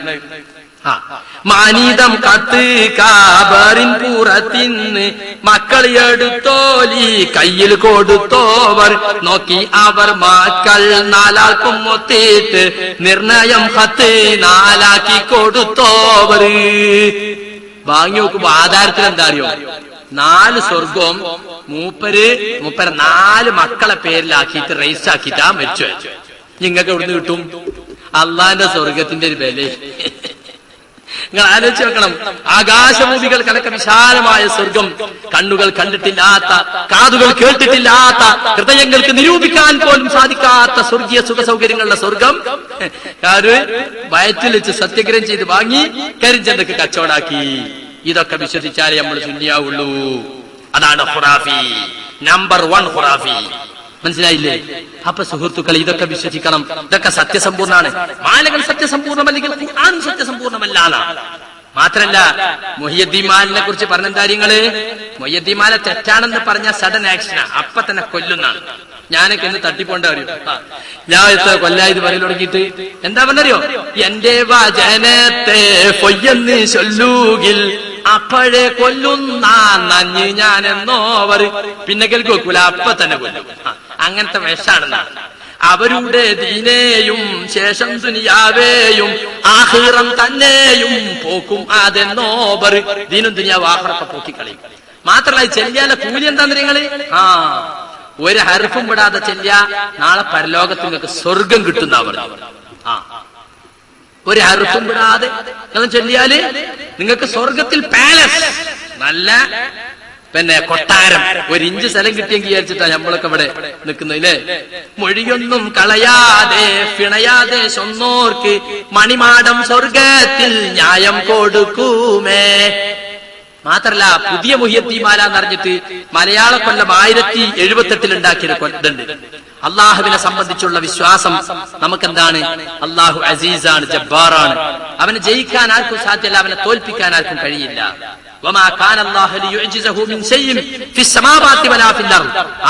മാനീതം കത്ത് കാബറിൻ പുറത്തിന്ന് മക്കൾ എടുത്തോലി കയ്യിൽ കൊടുത്തോവർ. നോക്കി അവർ മക്കൾ 4 ആൾക്കും ഒത്തിട്ട് നിർണയം കത്ത് 4 ആക്കി കൊടുത്തോവർ. വാങ്ങി നോക്കുമ്പോ ആധാരത്തിൽ എന്താ അറിയോ? 4 സ്വർഗവും മൂപ്പര് 4 മക്കളെ പേരിലാക്കിയിട്ട് റൈസ് ആക്കിയിട്ടാ മരിച്ചു. നിങ്ങൾക്ക് എവിടുന്ന് കിട്ടും? അള്ളാന്റെ സ്വർഗത്തിന്റെ ഒരു വില നിങ്ങൾ ആലോചിച്ച് നോക്കണം. ആകാശഭൂമികൾക്കടക്കം വിശാലമായ സ്വർഗം, കണ്ണുകൾ കണ്ടിട്ടില്ലാത്ത, കാതുകൾ കേട്ടിട്ടില്ലാത്ത, ഹൃദയങ്ങൾക്ക് നിരൂപിക്കാൻ പോലും സാധിക്കാത്ത സ്വർഗീയ സുഖ സൗകര്യങ്ങളുടെ സ്വർഗം വയറ്റിൽ വെച്ച് സത്യഗ്രഹം ചെയ്ത് വാങ്ങി കരിഞ്ചന്തക്ക് കച്ചവടാക്കി. ഇതൊക്കെ വിശ്വസിച്ചാലേ നമ്മൾ ശൂന്യാവുള്ളൂ. അതാണ് ഖുറാഫി, നമ്പർ 1 ഖുറാഫി. മനസ്സിലായില്ലേ? അപ്പൊ സുഹൃത്തുക്കളെ, ഇതൊക്കെ വിശ്വസിക്കണം. ഇതൊക്കെ സത്യസമ്പൂർണ്ണാണ്. മാലകൾ സത്യസമ്പൂർണ്ണമല്ലെങ്കിൽ ഖുർആനും സത്യസമ്പൂർണ്ണമല്ല. മാത്രല്ല മുഹിയുദ്ദീൻ മാലിനെ കുറിച്ച് പറഞ്ഞ കാര്യങ്ങള്, മുഹിയുദ്ദീൻ മാല തെറ്റാണെന്ന് പറഞ്ഞ സഡൻ ആക്ഷനാ, അപ്പൊ തന്നെ കൊല്ലുന്നാണ്. ഞാനൊക്കെ ഇന്ന് തട്ടിപ്പോണ്ട അറിയും. ഞാൻ എത്ര കൊല്ലായത് പറയൽ തുടങ്ങിയിട്ട് എന്താ പറഞ്ഞറിയോ? എന്റെ വചനത്തെ പൊയ്യെന്ന് ചൊല്ലുകിൽ അപ്പോഴേ കൊല്ലുന്ന നഞ്ഞ് ഞാൻ എന്നോവർ. പിന്നെ കേൾക്കു വെക്കൂല, അപ്പൊ തന്നെ കൊല്ലും. അങ്ങനത്തെ വേഷാണെന്നാണ്. അവരുടെ ദീനേയും ശേഷം ദുനിയാവേയും ആഖിറം തന്നെയും പോക്കും അതെന്നോവർ. ദീനും ദുനിയാവ് ആഖിറത്തെ പോക്കിക്കളയും. മാത്രല്ല ചെല്ലിയാലെ കൂലി എന്താന്ന് നിങ്ങള് ഒരു ഹർഫും വിടാതെ ചെല്ലിയ നാളെ പരലോകത്ത് നിങ്ങൾക്ക് സ്വർഗം കിട്ടുന്ന പറഞ്ഞു. ഒരു ഹർഫും വിടാതെ നിങ്ങൾ ചൊല്ലിയാല് നിങ്ങൾക്ക് സ്വർഗത്തിൽ പാലസ്, നല്ല പിന്നെ കൊട്ടാരം, 1 ഇഞ്ച് സ്ഥലം കിട്ടിയെങ്കിൽ വിചാരിച്ചിട്ടാ നമ്മളൊക്കെ ഇവിടെ നിൽക്കുന്നതില്ലേ. മൊഴിയൊന്നും കളയാതെ പിണയാതെ സ്വന്നോർക്ക് മണിമാടം സ്വർഗത്തിൽ ന്യായം കൊടുക്കുമേ. മാത്രല്ല പുതിയ മുഹിയുദ്ദീൻ മാല എന്നറിഞ്ഞിട്ട് മലയാള കൊല്ലം 1078 ഉണ്ടാക്കിയ ഇതുണ്ട്. അള്ളാഹുവിനെ സംബന്ധിച്ചുള്ള വിശ്വാസം നമുക്കെന്താണ്? അള്ളാഹു അസീസാണ്, ജബ്ബാറാണ്. അവനെ ജയിക്കാൻ ആർക്കും സാധ്യമല്ല, അവനെ തോൽപ്പിക്കാൻ ആർക്കും കഴിയില്ല.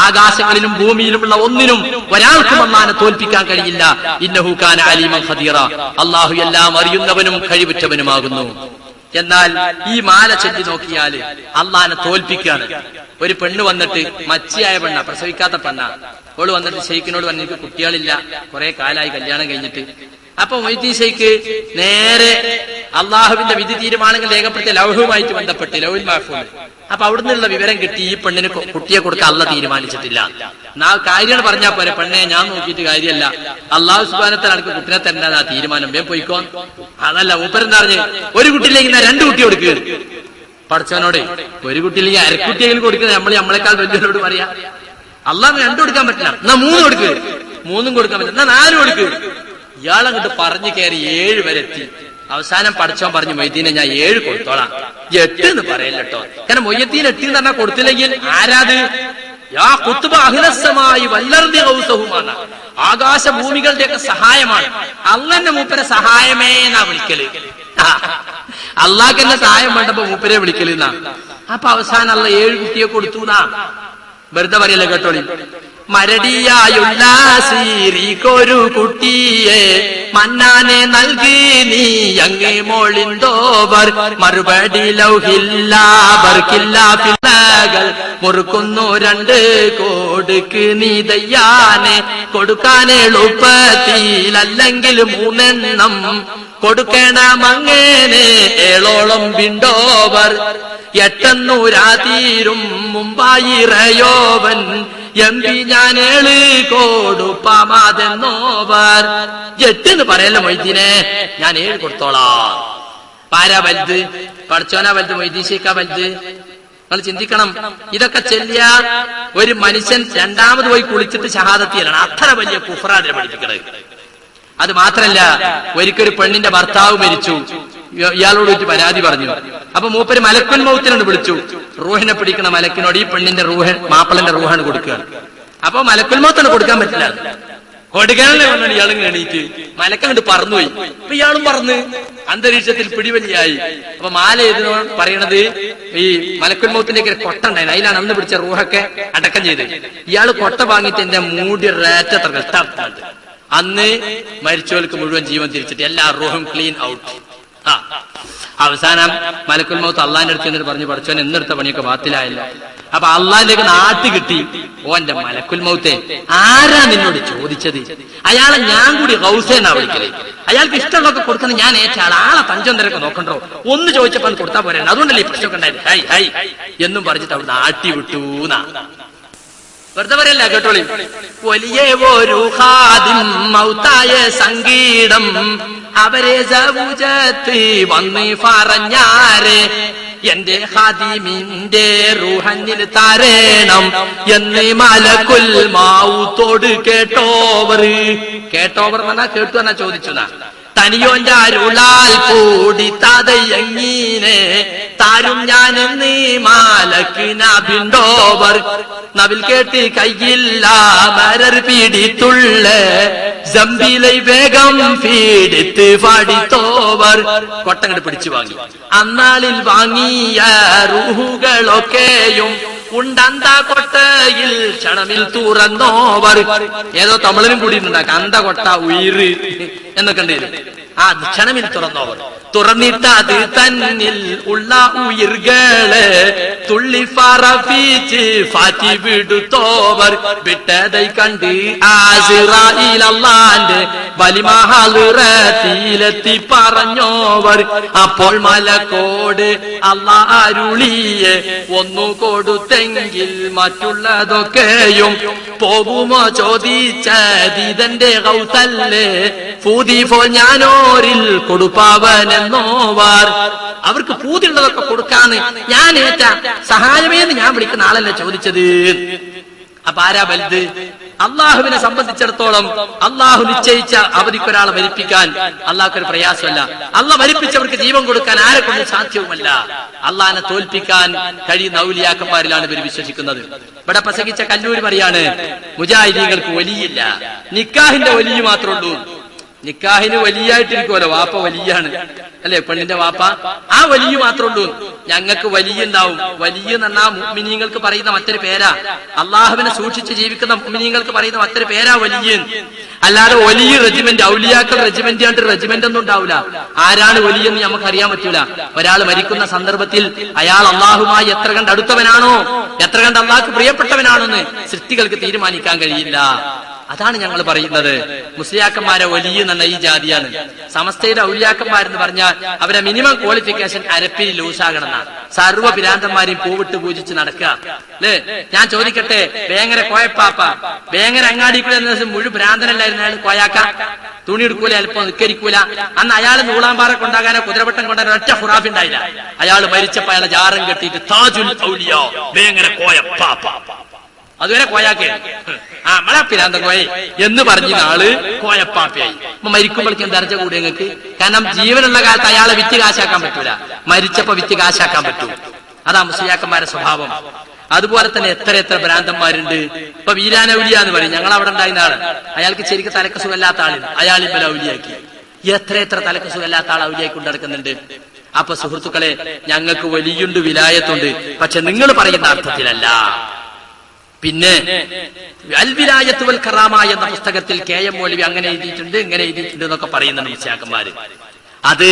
ആകാശങ്ങളിലും ഭൂമിയിലുമുള്ള ഒന്നിനും ഒരാൾക്കും അല്ലാഹുവിനെ തോൽപ്പിക്കാൻ കഴിയില്ല. ഇന്നഹു കാന അലീമൻ ഖദീറ. അള്ളാഹു എല്ലാം അറിയുന്നവനും കഴിവുറ്റവനുമാകുന്നു. എന്നാൽ ഈ മാല ചൊല്ലി നോക്കിയാല് അള്ളാഹിനെ തോൽപ്പിക്കാണ്. ഒരു പെണ്ണ് വന്നിട്ട്, മച്ചിയായ പെണ്ണ, പ്രസവിക്കാത്ത പെണ്ണ, അവള് വന്നിട്ട് ഷെയ്ഖിനോട് പറഞ്ഞു എനിക്ക് കുട്ടികളില്ല, കുറെ കാലായി കല്യാണം കഴിഞ്ഞിട്ട്. അപ്പൊ മൊയ്തീൻ ഷെയ്ഖ് നേരെ അള്ളാഹുവിന്റെ വിധി തീരുമാനങ്ങൾ രേഖപ്പെടുത്തിയ ലൗഹുമായിട്ട് ബന്ധപ്പെട്ട് ലൗഹുൽ മഹ്ഫൂദ്. അപ്പൊ അവിടുന്നുള്ള വിവരം കിട്ടി, ഈ പെണ്ണിന് കുട്ടിയെ കൊടുക്കാൻ അള്ളാഹ് തീരുമാനിച്ചിട്ടില്ല. കാര്യങ്ങൾ പറഞ്ഞാൽ പോലെ, പെണ്ണെ ഞാൻ നോക്കിയിട്ട് കാര്യമല്ല, അള്ളാഹു സുബ്ഹാനഹു വ തആല എനിക്ക് കുട്ടിനെ തരേണ്ടതാ തീരുമാനം, വേം പോയിക്കോ. അതല്ല, മൂപ്പരെന്താ പറഞ്ഞ്, ഒരു കുട്ടിയിലേക്ക് 2 കുട്ടി കൊടുക്കുക. പഠിച്ചവനോട് ഒരു കുട്ടിയിലേക്ക് അരക്കുട്ടിയെങ്കിലും കൊടുക്കുന്നത് നമ്മളെക്കാൾ വലിയവരോട് പറയാ. അള്ളാഹ് 2 കൊടുക്കാൻ പറ്റില്ല, എന്നാ 3 കൊടുക്കുക. 3 കൊടുക്കാൻ പറ്റില്ല, എന്നാ 4 കൊടുക്കുക. ഇയാളങ്ങോട്ട് പറഞ്ഞു കയറി 7 വരെ എത്തി. അവസാനം പഠിച്ചവൻ പറഞ്ഞു, മൊയ്തീനെ ഞാൻ 7 കൊടുത്തോളാം, 8 എന്ന് പറയല്ലോ. കാരണം മൊയ്യദ്ദീൻ 8 എന്ന് പറഞ്ഞാൽ കൊടുത്തില്ലെങ്കിൽ ആരാത്? യാ ഖുത്ബ അഹ്ലസ്സമായി വല്ലർദി ഗൗസഹുമാണ്. ആകാശഭൂമികളുടെയൊക്കെ സഹായമാണ്. അള്ളാന്റെ മൂപ്പരെ സഹായമേ എന്നാ വിളിക്കല്. അള്ളാഹ് എന്നെ സഹായം വേണ്ടപ്പോ മൂപ്പരെ വിളിക്കല് എന്നാ. അപ്പൊ അവസാനം അള്ള 7 കുട്ടിയെ കൊടുത്തു എന്നാ. വെറുതെ പറയല്ലേ, കേട്ടോളി. മരടിയായുള്ളൊരു കുട്ടിയെ മന്നാനെ നൽകി നീ അങ്ങേ മോളിന്തോവർ. മറുപടി ലൗഹില്ലാവർക്കില്ല പിള്ളകൾ മുറുക്കുന്നു 2 കൊടുക്ക് നീ ദയ്യാനെ. കൊടുക്കാൻ എളുപ്പത്തിലല്ലെങ്കിൽ 3 എണ്ണം കൊടുക്കണമങ്ങനെ 7ഓളം വിണ്ടോവർ. 800 തീരും മുമ്പായിറയോവൻ എമ്പി ഞാൻ 7 കൊടുപ്പാമാതെന്നോവർ. 8 എന്ന് പറയല്ലോ മൊയ്തീനെ, ഞാൻ 7 കൊടുത്തോളാം. പാരാ വലുത്? പഠിച്ചോനാ വലുത്, മൊയ്തീൻ ഷെയ്ഖാ വലുത്? നിങ്ങൾ ചിന്തിക്കണം. ഇതൊക്കെ ചെല്ലിയ ഒരു മനുഷ്യൻ 2ാമത് പോയി കുളിച്ചിട്ട് ഷഹാദത്ത് ചെയ്യലാണ്. അത്ര വലിയ കുഫ്റാനെ പഠിപ്പിക്കണത്. അത് മാത്രല്ല, ഒരിക്കലും പെണ്ണിന്റെ ഭർത്താവ് മരിച്ചു, ഇയാളോട് വെച്ച് പരാതി പറഞ്ഞു. അപ്പൊ മൂപ്പര് മലക്കുൽ മൗത്തിനോട് വിളിച്ചു. റൂഹിനെ പിടിക്കണ മലക്കിനോട് ഈ പെണ്ണിന്റെ മാപ്പിളന്റെ റൂഹാണ് കൊടുക്കുകയാണ്. അപ്പൊ മലക്കുൽ മൗത്തിന് കൊടുക്കാൻ പറ്റില്ല. കൊടുക്കാനല്ലേ പറഞ്ഞാൽ ഇയാളും എണീറ്റ് മലക്കങ്ങോട്ട് പറന്നുപോയി. അപ്പൊ ഇയാളും പറന്ന് അന്തരീക്ഷത്തിൽ പിടിവലിയായി. അപ്പൊ മാല എഴുതുന്ന പറയണത് ഈ മലക്കുൽ മൗത്തിന്റെ ഒക്കെ കൊട്ട ഉണ്ടായിരുന്നു, അതിലാണ് അന്ന് പിടിച്ച റൂഹൊക്കെ അടക്കം ചെയ്ത്. ഇയാള് കൊട്ട വാങ്ങിയിട്ട് എന്റെ മൂടി റേറ്റത്ര കഷ്ടാർത്തുന്നുണ്ട്. അന്ന് മരിച്ചവർക്ക് മുഴുവൻ ജീവൻ തിരിച്ചിട്ട് എല്ലാ റൂഹും ക്ലീൻ ഔട്ട്. അവസാനം മലക്കുൽ മൗത്ത് അള്ളാന്റെ അടുത്ത് എന്നിട്ട് പറഞ്ഞു, പഠിച്ചോൻ എന്നെടുത്ത പണിയൊക്കെ ബാത്തിലായല്ലോ. അപ്പൊ അള്ളാഹിലേക്ക് നാട്ട് കിട്ടി. ഓന്റെ മലക്കുൽ മൗത്തെ, ആരാ നിന്നോട് ചോദിച്ചത്? അയാളെ ഞാൻ കൂടി ഗൗസേന്നാ വിളിക്കല്. അയാൾക്ക് ഇഷ്ടമുള്ളതൊക്കെ കൊടുക്കുന്നത് ഞാൻ ഏറ്റ ആളെ തഞ്ചൊന്നരൊക്കെ നോക്കണ്ടോ? ഒന്ന് ചോദിച്ചപ്പോ അത് കൊടുത്താൽ പോരാ, അതുകൊണ്ടല്ലേ ഈ പ്രശ്നമൊക്കെ ഉണ്ടായത്. ഹൈ ഹൈ എന്നും പറഞ്ഞിട്ട് അവിടുന്ന് ആട്ടി വിട്ടൂന്നാ. വെറുതെ പറയല്ല, കേട്ടോളി. വലിയ ഒരു ഖാദിം മൗത്തായ സംഗീതം അവരെ സൗജത്ത് വന്ന് പറഞ്ഞാരെ, എന്റെ ഖാദിമിന്റെ റൂഹന്നിൽ തരേണം എന്ന് മലക്കുൽ മൗത്തോട് കേട്ടോവർ എന്നാ കേട്ടു എന്നാ ചോദിച്ചു. തനിയോന്റെ അരുളാൽ കൂടി തതയങ്ങീനെ താരും ഞാനെന്ന് മാലക്ക് നബിണ്ടോവർ. നബിൽ കേട്ട് കയ്യില്ല മരർ പീഡിത്തുള്ള ജംബിലെ വേഗം പീഡിത്ത് പാടിത്തോവർ. കൊട്ടങ്ങട് പിടിച്ചു വാങ്ങി. അന്നാളിൽ വാങ്ങിയ റൂഹുകളൊക്കെയും ഉണ്ടന്ത കൊട്ടയിൽ ക്ഷണമിൽ തുറന്നോവർ. ഏതോ തമിഴിനും കൂടി ഉണ്ടാക്കാം, അന്ത കൊട്ട ഉയിര് എന്നൊക്കെ ഉണ്ടായിരുന്നു. ആ ക്ഷണമിൽ തുറന്നോവർ. തുറന്നിട്ട് അത് തന്നിൽ ഉള്ള ഉയിർകള് തുള്ളി ഫറഫീച്ച് ഫാറ്റി വിടുത്തോവർ. വിട്ടതൈ കണ്ട് ആസിറായിൽ അല്ലാന്റെ വലിമഹാലിറത്തിലെത്തി പറഞ്ഞോവർ. അപ്പോൾ മലക്കോട് അല്ലാ അരുളിയെ ഒന്നു കൊടുത്തെങ്കിൽ മറ്റുള്ളതൊക്കെയും പോകുമോ ചോദിച്ചതിതന്റെ കൗത്തല്ലേ, ഫൂതി ഫോ ഞാനോരിൽ കൊടുപ്പാവനെന്നോവാർ. അവർക്ക് പൂതിയുള്ളതൊക്കെ കൊടുക്കാന്ന് ഞാൻ ഏറ്റ സഹായമേന്ന് ഞാൻ വിളിക്കുന്ന ആളല്ലേ ചോദിച്ചത്. അപ്പൊ ആരാ വലുത്? അള്ളാഹുവിനെ സംബന്ധിച്ചിടത്തോളം അള്ളാഹു നിശ്ചയിച്ച അവധിക്കൊരാളെ മരിപ്പിക്കാൻ അള്ളാഹ്ക്കൊരു പ്രയാസമല്ല. അള്ളാഹ് മരിപ്പിച്ചവർക്ക് ജീവൻ കൊടുക്കാൻ ആരെ കൊണ്ട് സാധ്യവുമല്ല. അള്ളാഹിനെ തോൽപ്പിക്കാൻ കഴിയുന്ന ഔലിയാക്കന്മാരിലാണ് ഇവർ വിശ്വസിക്കുന്നത്. ഇവിടെ പ്രസംഗിച്ച കല്ലൂര് പറയാണ്, മുജാഹിദീങ്ങൾക്ക് വലിയില്ല, നിക്കാഹിന്റെ വലിയ മാത്രമേ ഉള്ളൂ. നിക്കാഹിന് വലിയായിട്ടിരിക്കുമല്ലോ, വാപ്പ വലിയാണ് അല്ലെ, പെണ്ണിന്റെ വാപ്പ, ആ വലിയ മാത്രമേ ഉള്ളൂ. ഞങ്ങൾക്ക് വലിയ ഉണ്ടാവും. വലിയ എന്ന് പറഞ്ഞാൽ മുഅ്മിനീങ്ങൾക്ക് പറയുന്ന മറ്റൊരു പേരാ. അള്ളാഹുവിനെ സൂക്ഷിച്ച് ജീവിക്കുന്ന മുഅ്മിനീങ്ങൾക്ക് പറയുന്ന മറ്റൊരു പേരാ വലിയ. അല്ലാതെ വലിയ റെജിമെന്റ്, ഔലിയാക്കൾ റെജിമെന്റ് ആയിട്ട് റെജിമെന്റ് ഒന്നും ഉണ്ടാവില്ല. ആരാണ് വലിയെന്ന് നമുക്ക് അറിയാൻ പറ്റൂല. ഒരാൾ മരിക്കുന്ന സന്ദർഭത്തിൽ അയാൾ അള്ളാഹുമായി എത്ര കണ്ട് അടുത്തവനാണോ, എത്ര കണ്ട് അള്ളാഹ്ക്ക് പ്രിയപ്പെട്ടവനാണോ എന്ന് സൃഷ്ടികൾക്ക് തീരുമാനിക്കാൻ കഴിയില്ല. അതാണ് ഞങ്ങൾ പറയുന്നത്. മുസ്ലിയാക്കന്മാരെ വലിയ നല്ല ഈ ജാതിയാണ്. സമസ്തയുടെ ഔലിയാക്കന്മാരെന്ന് പറഞ്ഞാൽ അവരെ മിനിമം ക്വാളിഫിക്കേഷൻ അരപ്പിരി ലൂസാകണമെന്നാണ്. സർവ്വ പിരാന്തന്മാരെയും പൂവിട്ട് പൂജിച്ച് നടക്കുക അല്ലേ. ഞാൻ ചോദിക്കട്ടെ, വേങ്ങര കോയപ്പാപ്പ വേങ്ങര അങ്ങാടിക്കൂടെ മുഴുവൻ ഭ്രാന്തനല്ലായിരുന്നു അയാൾ. കോയാക്ക തുണി എടുക്കൂല, അല്പം നിക്കരിക്കൂല. അന്ന് അയാൾ നൂളാമ്പാറ കൊണ്ടാകാനോ കുതിരവട്ടം കൊണ്ടാകാനോ ഒറ്റ ഖുറാഫ് ഉണ്ടായില്ല. അയാൾ മരിച്ചപ്പോ അയാളെ ജാറം കെട്ടിയിട്ട് താജുൽ ഔലിയ വേങ്ങര കോയപ്പാപ്പ, അതുവരെ കോയാക്കേ നമ്മളെ പിരാന്തൻ കോയ എന്ന് പറഞ്ഞ ആള് കോയപ്പാപ്പയായി. അപ്പൊ മരിക്കുമ്പോഴേക്കും ദർജ കൂടി ഞങ്ങൾക്ക്. കാരണം ജീവനുള്ള കാലത്ത് അയാളെ വിറ്റ് കാശാക്കാൻ പറ്റൂല, മരിച്ചപ്പോ വിറ്റ് കാശാക്കാൻ പറ്റൂ. അതാ മുസ്ലിയാക്കന്മാരുടെ സ്വഭാവം. അതുപോലെ തന്നെ എത്ര എത്ര ഭ്രാന്തന്മാരുണ്ട്. ഇപ്പൊ വീരാനൗലിയ എന്ന് പറയും, ഞങ്ങൾ അവിടെ ഉണ്ടായിരുന്ന ആള്. അയാൾക്ക് ശരിക്കും തലക്ക് സുഖമില്ലാത്ത ആള്, അയാൾ ഇപ്പൊ ഔലിയാക്കി. എത്ര എത്ര തലക്ക് സുഖമില്ലാത്ത ആൾ ഔലിയാക്കി കൊണ്ട് നടക്കുന്നുണ്ട്. അപ്പൊ സുഹൃത്തുക്കളെ, ഞങ്ങൾക്ക് വലിയുണ്ട്, വിലായത്തുണ്ട്, പക്ഷെ നിങ്ങൾ പറയുന്ന അർത്ഥത്തിലല്ല. പിന്നെ അൽ വിലായത്ത് വൽ കറാമ എന്ന പുസ്തകത്തിൽ KM മൗലവി അങ്ങനെ എഴുതിയിട്ടുണ്ട്, ഇങ്ങനെ എഴുതിയിട്ടുണ്ട് എന്നൊക്കെ പറയുന്നുണ്ട് മുസ്ലിയാക്കന്മാര്. അത്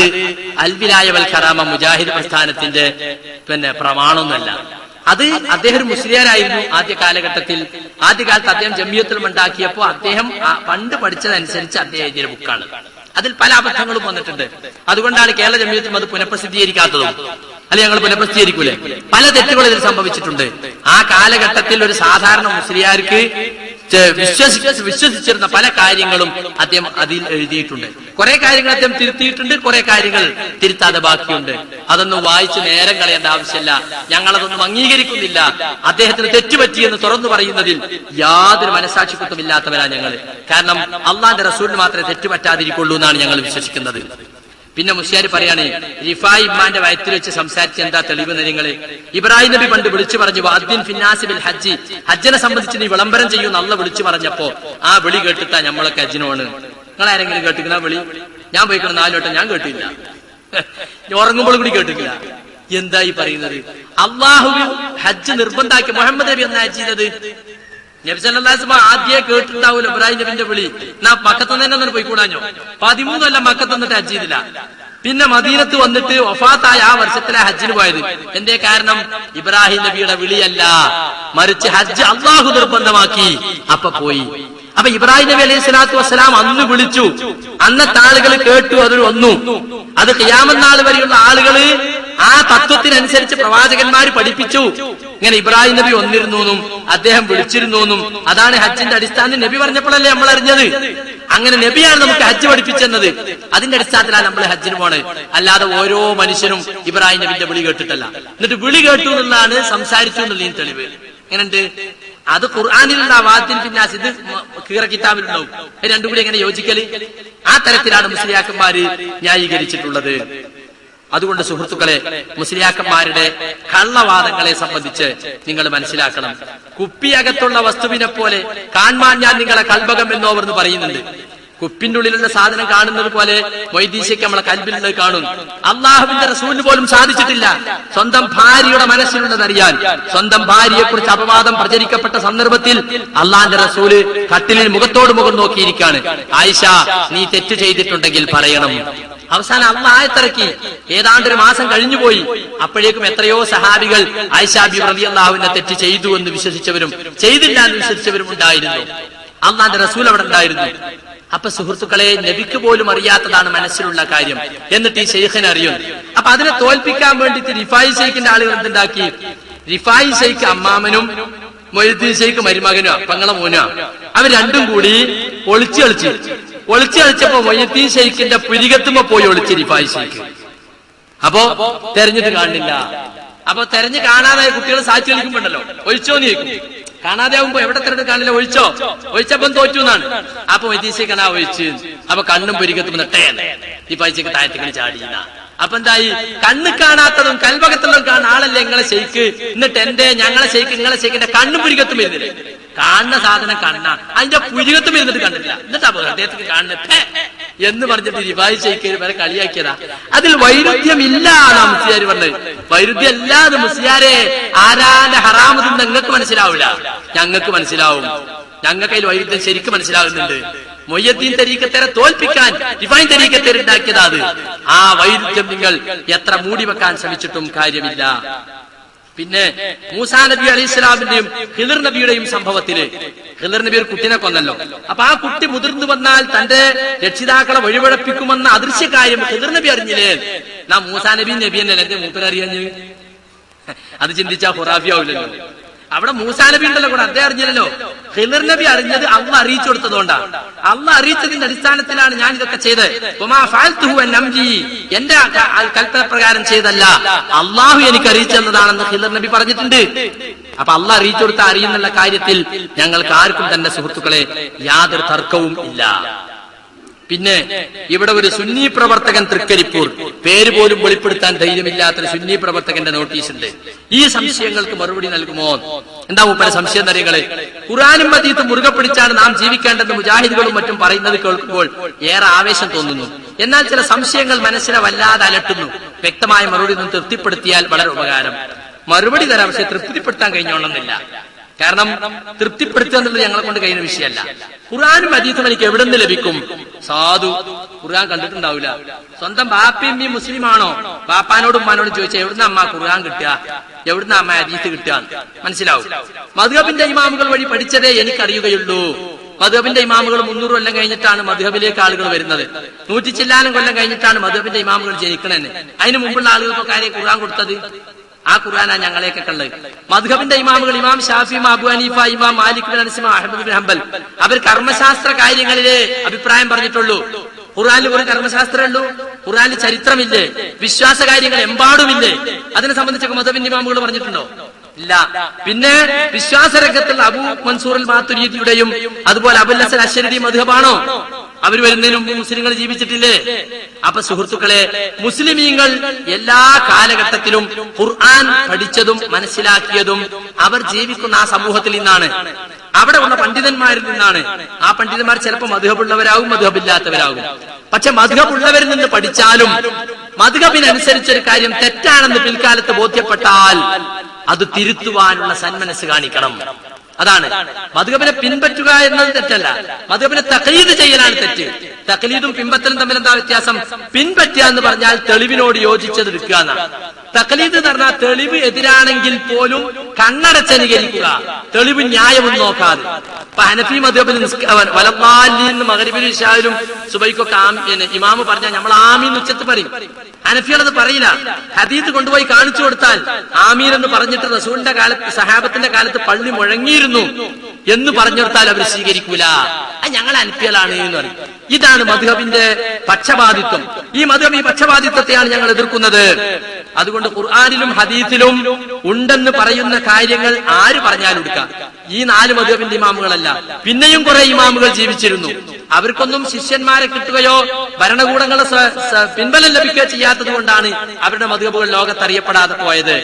അൽ വിലായ വൽ കറാമ മുജാഹിദ് പ്രസ്ഥാനത്തിന്റെ പിന്നെ പ്രമാണമൊന്നുമല്ല. അത് അദ്ദേഹം ഒരു മുസ്ലിയാരായിരുന്നു ആദ്യ കാലഘട്ടത്തിൽ. ആദ്യകാലത്ത് അദ്ദേഹം ജമിയത്തുൽ ഉണ്ടാക്കിയപ്പോ അദ്ദേഹം പണ്ട് പഠിച്ചതനുസരിച്ച് അദ്ദേഹം എഴുതിയ ബുക്കാണ്. അതിൽ പല അബദ്ധങ്ങളും വന്നിട്ടുണ്ട്. അതുകൊണ്ടാണ് കേരള ജമിയത്തും അത് പുനഃപ്രസിദ്ധീകരിക്കാത്തതും. അല്ലെ, ഞങ്ങൾ പുനഃപ്രസിദ്ധീകരിക്കൂലേ? പല തെറ്റുകൾ ഇതിൽ സംഭവിച്ചിട്ടുണ്ട്. ആ കാലഘട്ടത്തിൽ ഒരു സാധാരണ മുസ്ലിയാർക്ക് വിശ്വസിച്ചിരുന്ന പല കാര്യങ്ങളും അദ്ദേഹം അതിൽ എഴുതിയിട്ടുണ്ട്. കുറെ കാര്യങ്ങൾ അദ്ദേഹം തിരുത്തിയിട്ടുണ്ട്, കുറെ കാര്യങ്ങൾ തിരുത്താതെ ബാക്കിയുണ്ട്. അതൊന്നും വായിച്ച് നേരം കളയേണ്ട ആവശ്യമില്ല. ഞങ്ങളതൊന്നും അംഗീകരിക്കുന്നില്ല. അദ്ദേഹത്തിന് തെറ്റുപറ്റിയെന്ന് തുറന്നു പറയുന്നതിൽ യാതൊരു മനസാക്ഷിത്വമില്ലാത്തവരാണ് ഞങ്ങൾ. കാരണം അള്ളാന്റെ റസൂലിന് മാത്രമേ തെറ്റുപറ്റാതിരിക്കുള്ളൂ എന്നാണ് ഞങ്ങൾ വിശ്വസിക്കുന്നത്. പിന്നെ മുസ്ലിയാർ പറയാണ്, റിഫായി ഇമ്മാന്റെ വയറ്റിൽ വെച്ച് സംസാരിച്ച് എന്താ തെളിവ് നിങ്ങള്? ഇബ്രാഹിം നബി പണ്ട് വിളിച്ചു പറഞ്ഞു, വഅദ്ദിൻ ഫിന്നാസി ബിൽ ഹജ്ജ്, ഹജ്ജിനെ സംബന്ധിച്ച് നീ വിളംബരം ചെയ്യുന്ന അള്ള വിളിച്ചു പറഞ്ഞപ്പോ ആ വിളി കേട്ടിട്ടാ നമ്മളൊക്കെ ഹജ്ജിനോണ്. നിങ്ങൾ ആരെങ്കിലും കേട്ടിക്കുന്ന വിളി? ഞാൻ പോയിക്കണം 4 വട്ടം, ഞാൻ കേട്ടില്ല. ഉറങ്ങുമ്പോൾ കൂടി കേട്ടില്ല. എന്തായി പറയുന്നത്? അള്ളാഹു ഹജ്ജ് നിർബന്ധാക്കി. മുഹമ്മദ് നബി എന്നാ ഹജ്ജ് ചെയ്തത്? നബി സല്ലല്ലാഹു അലൈഹി വസല്ലം ആദ്യമേ കേട്ടിട്ടുണ്ടാവൂല ഇബ്രാഹിം നബിന്റെ വിളി. എന്നാ മക്കത്ത് തന്നെ ഒന്ന് പോയിക്കൂടാഞ്ഞോ? 13 കൊല്ലം മക്കത്ത് നിന്നിട്ട് ഹജ്ജ് ചെയ്തില്ല. പിന്നെ മദീനത്ത് വന്നിട്ട് വഫാത്തായ ആ വർഷത്തിലെ ഹജ്ജിന് പോയത്. എന്തേ കാരണം? ഇബ്രാഹിം നബിയുടെ വിളിയല്ല, മറിച്ച് ഹജ്ജ് അള്ളാഹു നിർബന്ധമാക്കി. അപ്പൊ പോയി. അപ്പൊ ഇബ്രാഹിം നബി അലൈഹി സ്വലാത്തു വസ്സലാം അന്ന് വിളിച്ചു, അന്നത്തെ ആളുകൾ കേട്ടു, അതിൽ വന്നു. അത് ഖിയാമത്ത് നാൾ വരെയുള്ള ആളുകള് ആ തത്വത്തിനനുസരിച്ച് പ്രവാചകന്മാർ പഠിപ്പിച്ചു. ഇങ്ങനെ ഇബ്രാഹിം നബി വന്നിരുന്നു എന്നും അദ്ദേഹം വിളിച്ചിരുന്നു എന്നും അതാണ് ഹജ്ജിന്റെ അടിസ്ഥാനം നബി പറഞ്ഞപ്പോഴല്ലേ നമ്മൾ അറിഞ്ഞത്. അങ്ങനെ നബിയാണ് നമുക്ക് ഹജ്ജ് പഠിപ്പിച്ചെന്നത്. അതിന്റെ അടിസ്ഥാനത്തിലാണ് നമ്മൾ ഹജ്ജിന് പോണത്. അല്ലാതെ ഓരോ മനുഷ്യനും ഇബ്രാഹിം നബിന്റെ വിളി കേട്ടിട്ടല്ല. എന്നിട്ട് വിളി കേട്ടു എന്നുള്ളതാണ് സംസാരിച്ചു എന്നുള്ളതിന് തെളിവ്. എങ്ങനെയുണ്ട്? അത് ഖുർആനിലുള്ള വാത്തിൽ പിന്നാസ്, ഇത് കീറ കിതാബിലുണ്ടാവും. രണ്ടും കൂടി എങ്ങനെ യോജിക്കല്? ആ തരത്തിലാണ് മുസ്ലിയാക്കന്മാര് ന്യായീകരിച്ചിട്ടുള്ളത്. അതുകൊണ്ട് സുഹൃത്തുക്കളെ, മുസ്ലിയാക്കന്മാരുടെ കള്ളവാദങ്ങളെ സംബന്ധിച്ച് നിങ്ങൾ മനസ്സിലാക്കണം. കുപ്പിയകത്തുള്ള വസ്തുവിനെ പോലെ കാൺമാൻ ഞാൻ നിങ്ങളെ കൽബകം എന്നോ എന്ന് പറയുന്നുണ്ട്. കുപ്പിന്റെ ഉള്ളിലുള്ള സാധനം കാണുന്നത് പോലെ വൈദ്യശയ്ക്ക് നമ്മളെ കൽബിലുള്ളത് കാണും. അള്ളാഹുവിന്റെ റസൂലിന് പോലും സാധിച്ചിട്ടില്ല സ്വന്തം ഭാര്യയുടെ മനസ്സിലുള്ളതറിയാൻ. സ്വന്തം ഭാര്യയെ കുറിച്ച് അപവാദം പ്രചരിക്കപ്പെട്ട സന്ദർഭത്തിൽ അള്ളാഹിന്റെ റസൂല് കട്ടിലിൽ മുഖത്തോട് മുഖം നോക്കിയിരിക്കാണ്. ആയിഷ, നീ തെറ്റ് ചെയ്തിട്ടുണ്ടെങ്കിൽ പറയണം. അവസാനം അള്ളാഹ് ആയത്തിറക്കി. ഏതാണ്ടൊരു മാസം കഴിഞ്ഞുപോയി. അപ്പോഴേക്കും എത്രയോ സഹാബികൾ ആയിഷ ബിബി റളിയല്ലാഹുവിനെ തെറ്റ് ചെയ്തു എന്ന് വിശ്വസിച്ചവരും ചെയ്തില്ല എന്ന് വിശ്വസിച്ചവരും ഉണ്ടായിരുന്നു. അള്ളാഹിന്റെ റസൂൽ അവിടെ ഉണ്ടായിരുന്നു. അപ്പൊ സുഹൃത്തുക്കളെ, നബിക്ക് പോലും അറിയാത്തതാണ് മനസ്സിലുള്ള കാര്യം. എന്നിട്ട് ഈ ശൈഖിനെ അറിയും. അപ്പൊ അതിനെ തോൽപ്പിക്കാൻ വേണ്ടിയിട്ട് റിഫായി ശൈഖിന്റെ ആളുകൾ എന്തുണ്ടാക്കി? റിഫായി ശൈഖ് അമ്മാമനും മൊയ്തീൻ ശൈഖ് മരുമകനോ പെങ്ങളെ മോനോ അവർ രണ്ടും കൂടി ഒളിച്ചു കളിച്ചപ്പോ മൊയ്തീൻ ശൈഖിന്റെ പുരികത്തുമ്പോ പോയി ഒളിച്ച് റിഫായി ശൈഖ്. അപ്പോ തെരഞ്ഞിട്ട് കാണില്ല. അപ്പൊ തെരഞ്ഞു കാണാതായ കുട്ടികൾ സാക്ഷി കളിക്കുമ്പോണ്ടല്ലോ, ഒഴിച്ചോന്ന് ചോദിക്കും. കാണാതെ ആവുമ്പോ എവിടെ തെരഞ്ഞു കാണില്ല, ഒഴിച്ചപ്പം തോറ്റു എന്നാണ്. അപ്പൊ വൈദ്യശേഖന ഒഴിച്ച്. അപ്പൊ കണ്ണും പുരികത്തും നെട്ടേന്ന് ഈ പൈസക്ക് താഴത്തേക്ക് ചാടിയുന്ന. അപ്പൊ എന്തായി? കണ്ണ് കാണാത്തതും കൽവകത്തുള്ളതും കാണുന്ന ആളല്ലേ നിങ്ങളെ ശൈഖ്. എന്നിട്ട് ഞങ്ങളെ ശൈഖ് നിങ്ങളെ ശൈഖിന്റെ കണ്ണും പുരികത്തും വരുന്നില്ലേ? കാണുന്ന സാധനം കണ്ണ, അതിന്റെ പുരികത്തും ഇരുന്നിട്ട് കണ്ടില്ല. എന്നിട്ട് അപ്പൊ അദ്ദേഹത്തിന് കാണുന്നേ എന്ന് പറഞ്ഞിട്ട് റിഫായി ശൈഖ് വരെ കളിയാക്കിയതാ. അതിൽ വൈരുദ്ധ്യമില്ല എന്നാ മുസ്ലിയാർ പറഞ്ഞത്. വൈരുദ്ധ്യം അല്ലാതെ മുസ്ലിയാരെ ആരാന്റെ ഹറാമതും നിങ്ങൾക്ക് മനസ്സിലാവില്ല, ഞങ്ങൾക്ക് മനസ്സിലാവും. ഞങ്ങൾക്ക് അതിൽ വൈരുദ്ധ്യം ശരിക്കും മനസ്സിലാകുന്നുണ്ട്. മൊയ്യദ്ദീൻ തരീഖത്തിനെ തോൽപ്പിക്കാൻ റിഫായി തരീഖത്തിനെ ഉണ്ടാക്കിയതാ അത്. ആ വൈരുദ്ധ്യം നിങ്ങൾ എത്ര മൂടി വെക്കാൻ ശ്രമിച്ചിട്ടും കാര്യമില്ല. പിന്നെ മൂസാ നബി അലൈഹി സ്വലാമിന്റെയും ഖിദർ നബിയുടെയും സംഭവത്തില് ഖിദർ നബി ഒരു കുട്ടിനെ കൊന്നല്ലോ. അപ്പൊ ആ കുട്ടി മുതിർന്നു വന്നാൽ തന്റെ രക്ഷിതാക്കളെ വഴിപഴപ്പിക്കുമെന്ന അദൃശ്യകാര്യം ഖിദർ നബി അറിഞ്ഞില്ലേ? നാ മൂസാ നബി നബിയെന്നല്ലേ എന്റെ മൂപ്പരറിയാഞ്ഞ്? അത് ചിന്തിച്ചാ ഖുറാഫിയാവില്ലല്ലോ. അവിടെ മൂസാ നബി ഉണ്ടല്ലോ കൂടെ, അദ്ദേഹം അറിഞ്ഞില്ലല്ലോ. ഖിദർ നബി അറിഞ്ഞത് അള്ളാഹ് അറിയിച്ചു കൊടുത്തതുകൊണ്ടാണ്. അള്ളാഹ് അറിയിച്ചതിന്റെ അടിസ്ഥാനത്തിലാണ് ഞാൻ ഇതൊക്കെ ചെയ്തത്. എന്റെ കൽപ്പന പ്രകാരം ചെയ്തല്ല, അള്ളാഹു എനിക്ക് അറിയിച്ചെന്നതാണെന്ന് ഖിദർ നബി പറഞ്ഞിട്ടുണ്ട്. അപ്പൊ അള്ളാഹ് അറിയിച്ചു കൊടുത്ത അറിയുന്നുള്ള കാര്യത്തിൽ ഞങ്ങൾക്ക് ആർക്കും തന്നെ സുഹൃത്തുക്കളെ യാതൊരു തർക്കവും ഇല്ല. പിന്നെ ഇവിടെ ഒരു സുന്നി പ്രവർത്തകൻ തൃക്കരിപ്പൂർ, പേര് പോലും വെളിപ്പെടുത്താൻ ധൈര്യമില്ലാത്തൊരു സുന്നി പ്രവർത്തകന്റെ നോട്ടീസ് ഉണ്ട്. ഈ സംശയങ്ങൾക്ക് മറുപടി നൽകുമോ? എന്താ മൂപ്പരെ സംശയം എന്നറിയങ്ങള്? ഖുർആനും ഹദീസും മുറുകെ പിടിച്ചാണ് നാം ജീവിക്കേണ്ടതെന്ന് മുജാഹിദുകളും മറ്റും പറയുന്നത് കേൾക്കുമ്പോൾ ഏറെ ആവേശം തോന്നുന്നു. എന്നാൽ ചില സംശയങ്ങൾ മനസ്സിനെ വല്ലാതെ അലട്ടുന്നു. വ്യക്തമായ മറുപടി ഒന്ന് തൃപ്തിപ്പെടുത്തിയാൽ വളരെ ഉപകാരം. മറുപടി തരാം, പക്ഷെ തൃപ്തിപ്പെടുത്താൻ കഴിഞ്ഞോണമെന്നില്ല. കാരണം തൃപ്തിപ്പെടുത്തുക എന്നുള്ളത് ഞങ്ങളെ കൊണ്ട് കഴിയുന്ന വിഷയമല്ല. ഖുർആനും ഹദീസും എനിക്ക് എവിടെ നിന്ന് ലഭിക്കും? സാധു ഖുർആൻ കണ്ടിട്ടുണ്ടാവില്ല. സ്വന്തം ബാപ്പയും ഈ മുസ്ലിമാണോ? ബാപ്പാനോടും ഉമ്മാനോടും ചോദിച്ചാൽ എവിടുന്ന അമ്മ ഖുർആൻ കിട്ടുക, എവിടുന്ന അമ്മ ഹദീസ് കിട്ടുക മനസ്സിലാവും. മദ്ഹബിന്റെ ഇമാമുകൾ വഴി പഠിച്ചതേ എനിക്കറിയുകയുള്ളൂ. മദ്ഹബിന്റെ ഇമാമുകൾ 300 കൊല്ലം കഴിഞ്ഞിട്ടാണ് മദ്ഹബിലേക്ക് ആളുകൾ വരുന്നത്. 100 ചില്ലാനം കൊല്ലം കഴിഞ്ഞിട്ടാണ് മദ്ഹബിന്റെ ഇമാമുകൾ ജനിക്കണെന്ന്. അതിന് മുമ്പുള്ള ആളുകൾക്കൊക്കെ ആരെയും ഖുർആൻ കൊടുത്തത്? ആ ഖുർആനാ ഞങ്ങളെയൊക്കെ കണ്ടത്. മദ്ഹബിന്റെ ഇമാമുകൾ ഇമാം Shafi, Abu Hanifa, Imam Malik bin Anas, Ahmad bin Hanbal, അവർ കർമ്മശാസ്ത്ര കാര്യങ്ങളിലെ അഭിപ്രായം പറഞ്ഞിട്ടുള്ളൂ. ഖുർആനിൽ ഒരു കർമ്മശാസ്ത്രമുള്ളൂ? ഖുർആനിൽ ചരിത്രമില്ലേ? വിശ്വാസ കാര്യങ്ങൾ എമ്പാടുമില്ലേ? അതിനെ സംബന്ധിച്ചൊക്കെ മദ്ഹബിന്റെ ഇമാമുകൾ പറഞ്ഞിട്ടുണ്ടോ? ഇല്ല. പിന്നെ വിശ്വാസ രംഗത്തുള്ള അബൂ മൻസൂർ അൽ മാതുരീദിയുടെയും അതുപോലെ അബുൽ ഹസൻ അശ്ശരി മദ്ഹബാണോ? അവർ വരുന്നതിന് മുമ്പ് മുസ്ലിങ്ങൾ ജീവിച്ചിട്ടില്ലേ? അപ്പൊ സുഹൃത്തുക്കളെ, മുസ്ലിമീങ്ങൾ എല്ലാ കാലഘട്ടത്തിലും ഖുർആൻ പഠിച്ചതും മനസ്സിലാക്കിയതും അവർ ജീവിക്കുന്ന ആ സമൂഹത്തിൽ നിന്നാണ്, അവിടെ ഉള്ള പണ്ഡിതന്മാരിൽ നിന്നാണ്. ആ പണ്ഡിതന്മാർ ചിലപ്പോൾ മദ്ഹബുള്ളവരാകും, മദ്ഹബില്ലാത്തവരാകും. പക്ഷെ മദ്ഹബുള്ളവരിൽ നിന്ന് പഠിച്ചാലും മദ്ഹബിനനുസരിച്ചൊരു കാര്യം തെറ്റാണെന്ന് പിൽക്കാലത്ത് ബോധ്യപ്പെട്ടാൽ അത് തിരുത്തുവാനുള്ള സന്മനസ് കാണിക്കണം. അതാണ് മദ്ഹബിനെ പിൻപറ്റുക എന്നത് തെറ്റല്ല, മദ്ഹബിനെ തഖ്ലീദ് ചെയ്യലാണ് തെറ്റ്. തഖ്ലീദും പിൻപറ്റലും തമ്മിൽ എന്താ വ്യത്യാസം? പിൻപറ്റുക എന്ന് പറഞ്ഞാൽ തെളിവിനോട് യോജിച്ചത് എടുക്കുക എന്നാണ്. തഖ്ലീദ് എന്ന് പറഞ്ഞാൽ തെളിവ് എതിരാണെങ്കിൽ പോലും കണ്ണടച്ചനുകരിക്കുക, തെളിവ് ന്യായവും നോക്കാതെ. ഇപ്പൊ ഹനഫി മദ്ഹബിൽ വലദ്ദാലിൻ മഗ്രിബിലും ഇശായിലും സുബൈക്കൊക്കെ ഇമാമ് പറഞ്ഞാൽ നമ്മൾ ആമീൻ ഉച്ചത്ത് പറയും. ഹനഫികളത് പറയില്ല. ഹദീത്ത് കൊണ്ടുപോയി കാണിച്ചു കൊടുത്താൽ ആമീൻ എന്ന് പറഞ്ഞിട്ട് റസൂലിന്റെ കാലത്ത് സഹാബത്തിന്റെ കാലത്ത് പള്ളി മുഴങ്ങിയിരുന്നു എന്ന് പറഞ്ഞെടുത്താൽ അവർ സ്വീകരിക്കൂല. ഞങ്ങൾ ഹനഫികളാണ് എന്ന് പറയും. ഇതാണ് മദ്ഹബിന്റെ പക്ഷപാതിത്വം. ഈ മദ്ഹബ് ഈ പക്ഷപാതിത്വത്തെയാണ് ഞങ്ങൾ എതിർക്കുന്നത്. അതുകൊണ്ട് ഖുർആനിലും ഹദീസിലും ഉണ്ടെന്ന് പറയുന്ന കാര്യങ്ങൾ ആര് പറഞ്ഞാലും എടുക്കാം. ഈ 4 മദ്ഹബിന്റെ ഇമാമുകളല്ല, പിന്നെയും കുറെ ഇമാമുകൾ ജീവിച്ചിരുന്നു. അവർക്കൊന്നും ശിഷ്യന്മാരെ കിട്ടുകയോ ഭരണകൂടങ്ങളെ പിൻബലം ലഭിക്കുകയോ ചെയ്യാത്തത് കൊണ്ടാണ് അവരുടെ മദ്ഹബുകൾ ലോകത്തറിയപ്പെടാതെ പോയത്.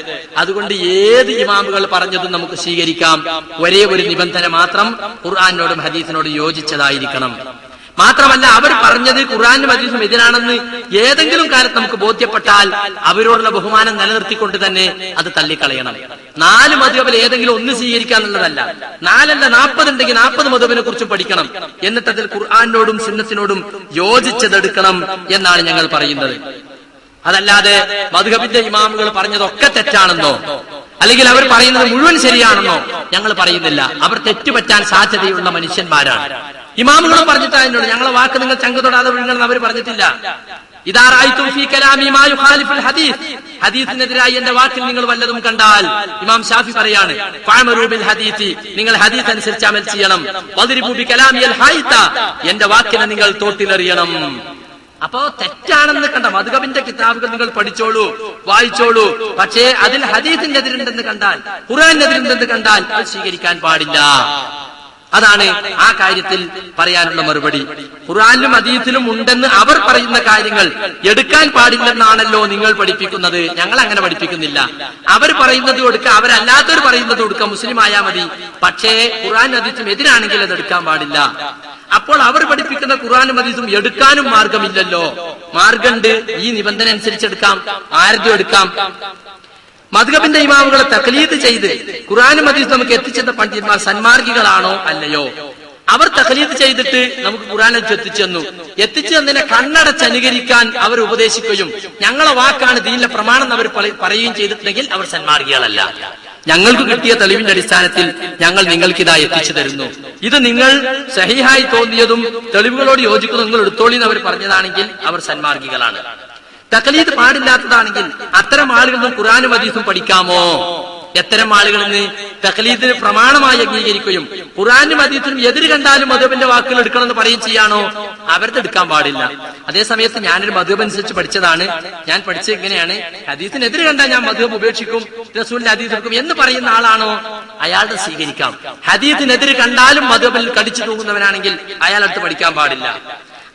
അതുകൊണ്ട് ഏത് ഇമാമുകൾ പറഞ്ഞതും നമുക്ക് സ്വീകരിക്കാം. ഒരേ ഒരു നിബന്ധന മാത്രം, ഖുർആനിനോടും ഹദീസിനോടും യോജിച്ചതായിരിക്കണം. മാത്രമല്ല, അവർ പറഞ്ഞത് ഖുർആനും ഹദീസും എതിരാണെന്ന് ഏതെങ്കിലും കാലത്ത് നമുക്ക് ബോധ്യപ്പെട്ടാൽ അവരോടുള്ള ബഹുമാനം നിലനിർത്തിക്കൊണ്ട് തന്നെ അത് തള്ളിക്കളയണം. 4 മദ്ഹബിൽ ഏതെങ്കിലും ഒന്ന് സ്വീകരിക്കാന്നുള്ളതല്ല. 4 അല്ല 40 ഉണ്ടെങ്കിൽ 40 മദ്ഹബിനെ കുറിച്ചും പഠിക്കണം. എന്നിട്ട് അതിൽ ഖുർആനോടും സുന്നത്തിനോടും യോജിച്ചതെടുക്കണം എന്നാണ് ഞങ്ങൾ പറയുന്നത്. അതല്ലാതെ മദ്ഹബിന്റെ ഇമാമുകൾ പറഞ്ഞതൊക്കെ തെറ്റാണെന്നോ അല്ലെങ്കിൽ അവർ പറയുന്നത് മുഴുവൻ ശരിയാണെന്നോ ഞങ്ങൾ പറയുന്നില്ല. അവർ തെറ്റുപറ്റാൻ സാധ്യതയുള്ള മനുഷ്യന്മാരാണ്. ഇമാമുകളും പറഞ്ഞിട്ടായിരുന്നു ഞങ്ങളെ വാക്ക് നിങ്ങൾ ചങ്ക് തൊടാതെ വിഴുങ്ങണമെന്ന് അവർ പറഞ്ഞിട്ടില്ല. ഇദാ റഅയ്തും ഫീ കലാമി മാ യുഖാലിഫുൽ ഹദീസ്, ഹദീസിനെതിരായി എന്റെ വാക്കിൽ നിങ്ങൾ വല്ലതും കണ്ടാൽ, ഇമാം ഷാഫി പറയാണ്, ഫഅമറു ബിൽ ഹദീസി, നിങ്ങൾ ഹദീസ് അനുസരിച്ച് അമൽ ചെയ്യണം. വദ്രിബു ബി കലാമിൽ ഹൈത, എന്റെ വാക്കിനെ നിങ്ങൾ തോട്ടിലെറിയണം. അപ്പോ തെറ്റാണെന്ന് കണ്ട മദ്ഹബിന്റെ കിതാബുകൾ നിങ്ങൾ പഠിച്ചോളൂ, വായിച്ചോളൂ. പക്ഷേ അതിൽ ഹദീസിന്റെ എതിരുണ്ടെന്ന് കണ്ടാൽ, ഖുർആന്റെ എതിരുണ്ടെന്ന് കണ്ടാൽ അത് സ്വീകരിക്കാൻ പാടില്ല. അതാണ് ആ കാര്യത്തിൽ പറയാനുള്ള മറുപടി. ഖുർആനിലും ഹദീസിലും ഉണ്ടെന്ന് അവർ പറയുന്ന കാര്യങ്ങൾ എടുക്കാൻ പാടില്ലെന്നാണല്ലോ നിങ്ങൾ പഠിപ്പിക്കുന്നത്. ഞങ്ങൾ അങ്ങനെ പഠിപ്പിക്കുന്നില്ല. അവർ പറയുന്നത് കൊടുക്കുക, അവരല്ലാത്തവർ പറയുന്നത് കൊടുക്കുക, മുസ്ലിം ആയാൽ മതി. പക്ഷേ ഖുർആനും ഹദീസും എതിരാണെങ്കിൽ അത് എടുക്കാൻ പാടില്ല. അപ്പോൾ അവർ പഠിപ്പിക്കുന്ന ഖുർആനും ഹദീസും എടുക്കാനും മാർഗമില്ലല്ലോ. മാർഗമുണ്ട്. ഈ നിബന്ധന അനുസരിച്ച് എടുക്കാം, ആരതും എടുക്കാം. മദ്ഹബിന്റെ ഇമാമുകളെ തഖ്ലീദ് ചെയ്ത് ഖുർആനും ഹദീസും നമുക്ക് എത്തിച്ചെന്ന പണ്ഡിതന്മാർ സന്മാർഗികളാണോ അല്ലയോ? അവർ തഖ്ലീദ് ചെയ്തിട്ട് നമുക്ക് ഖുർആൻ എത്തിച്ചു തന്നതിനെ കണ്ണടച്ച് അനുകരിക്കാൻ അവർ ഉപദേശിക്കുകയും ഞങ്ങളെ വാക്കാണ് ദീനിലെ പ്രമാണം അവർ പറയുകയും ചെയ്തിട്ടുണ്ടെങ്കിൽ അവർ സന്മാർഗികളല്ല. ഞങ്ങൾക്ക് കിട്ടിയ തെളിവിന്റെ അടിസ്ഥാനത്തിൽ ഞങ്ങൾ നിങ്ങൾക്കിതാ എത്തിച്ചു തരുന്നു. ഇത് നിങ്ങൾ സഹീഹായി തോന്നിയതും തെളിവുകളോട് യോജിക്കുന്നതും നിങ്ങൾ എടുത്തോളി എന്ന് അവർ പറഞ്ഞതാണെങ്കിൽ അവർ സന്മാർഗികളാണ്. തഖ്ലീദ് പാടില്ലാത്തതാണെങ്കിൽ അത്തരം ആളുകളും ഖുർആനും ഹദീസും പഠിക്കാമോ? എത്തരം ആളുകളിൽ തഖ്ലീദിന് പ്രമാണമായി അംഗീകരിക്കുകയും ഖുർആനും ഹദീസിനും എതിര് കണ്ടാലും മദ്ഹബിന്റെ വാക്കുകൾ എടുക്കണമെന്ന് പറയുകയും ചെയ്യാണോ? അവരത് എടുക്കാൻ പാടില്ല. അതേസമയത്ത് ഞാനൊരു മദ്ഹബ് അനുസരിച്ച് പഠിച്ചതാണ്. ഞാൻ പഠിച്ചത് ഇങ്ങനെയാണ്, ഹദീസിനെതിര് കണ്ടാൽ ഞാൻ മദ്ഹബ് ഉപേക്ഷിക്കും, റസൂലിന്റെ ഹദീസ് എടുക്കും എന്ന് പറയുന്ന ആളാണോ? അയാളുടെ സ്വീകരിക്കാം. ഹദീസിനെതിര് കണ്ടാലും മദ്ഹബിൽ കടിച്ചു തൂങ്ങുന്നവനാണെങ്കിൽ അയാളടുത്ത് പഠിക്കാൻ പാടില്ല.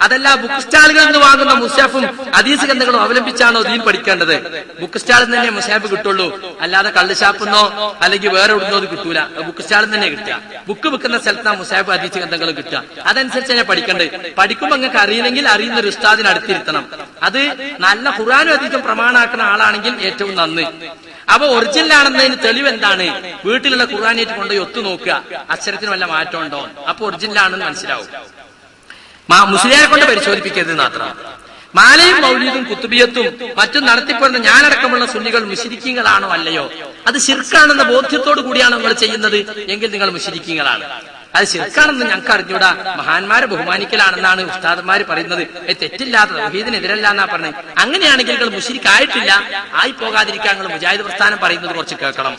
അതല്ല, ബുക്ക് സ്റ്റാളുകളിൽ നിന്ന് വാങ്ങുന്ന മുസാഫും ഹദീസ് ഗ്രന്ഥങ്ങളും അവലംബിച്ചാണോ ദീൻ പഠിക്കേണ്ടത്? ബുക്ക് സ്റ്റാളിൽ തന്നെ മുസാഫ് കിട്ടുള്ളൂ, അല്ലാതെ കള്ളുഷാപ്പെന്നോ അല്ലെങ്കിൽ വേറെ എവിടുന്നോ അത് കിട്ടൂല. ബുക്ക് സ്റ്റാളിൽ തന്നെ കിട്ടുക. ബുക്ക് വിൽക്കുന്ന സ്ഥലത്താണ് മുസാഫ് ഹദീസ് ഗ്രന്ഥങ്ങളും കിട്ടുക. അതനുസരിച്ച് തന്നെ പഠിക്കേണ്ടത്. പഠിക്കുമ്പോൾ നിങ്ങൾക്ക് അറിയില്ലെങ്കിൽ അറിയുന്ന ഒരു ഉസ്താദിന് അടുത്തിരുത്തണം. അത് നല്ല ഖുർആനും ഹദീസും പ്രമാണാക്കുന്ന ആളാണെങ്കിൽ ഏറ്റവും നന്ന്. അപ്പൊ ഒറിജിനൽ ആണെന്നതിന് തെളിവ് എന്താണ്? വീട്ടിലുള്ള ഖുർആനായിട്ട് കൊണ്ടുപോയി ഒത്തു നോക്കുക, അക്ഷരത്തിന് വല്ല മാറ്റം ഉണ്ടോ, അപ്പൊ ഒറിജിനൽ ആണെന്ന് മനസ്സിലാവും. മുസ്ലിയാരെ കൊണ്ട് പരിശോധിപ്പിക്കരുത് മാത്രം. മാലയും മൗലീദും കുത്തുബിയത്തും മറ്റും നടത്തിപ്പോരുന്ന ഞാനടക്കമുള്ള സുന്നികൾ മുശ്രിക്കീങ്ങളാണോ അല്ലയോ? അത് ശിർക്കാണെന്ന ബോധ്യത്തോടു കൂടിയാണോ നിങ്ങൾ ചെയ്യുന്നത് എങ്കിൽ നിങ്ങൾ മുശ്രിക്കീങ്ങളാണ്. അത് ശിർക്കാണെന്ന് ഞങ്ങൾക്ക് അറിഞ്ഞൂടാ. മഹാന്മാരെ ബഹുമാനിക്കലാണെന്നാണ് ഉസ്താദന്മാർ പറയുന്നത്. തെറ്റില്ലാത്ത തൗഹീദിനെതിരല്ല എന്നാ പറഞ്ഞത്. അങ്ങനെയാണെങ്കിൽ നിങ്ങൾ മുശ്രിക്കായിട്ടില്ല. ആയി പോകാതിരിക്കാൻ നിങ്ങൾ മുജാഹിദ് പ്രസ്ഥാനം പറയുന്നത് കുറച്ച് കേൾക്കണം.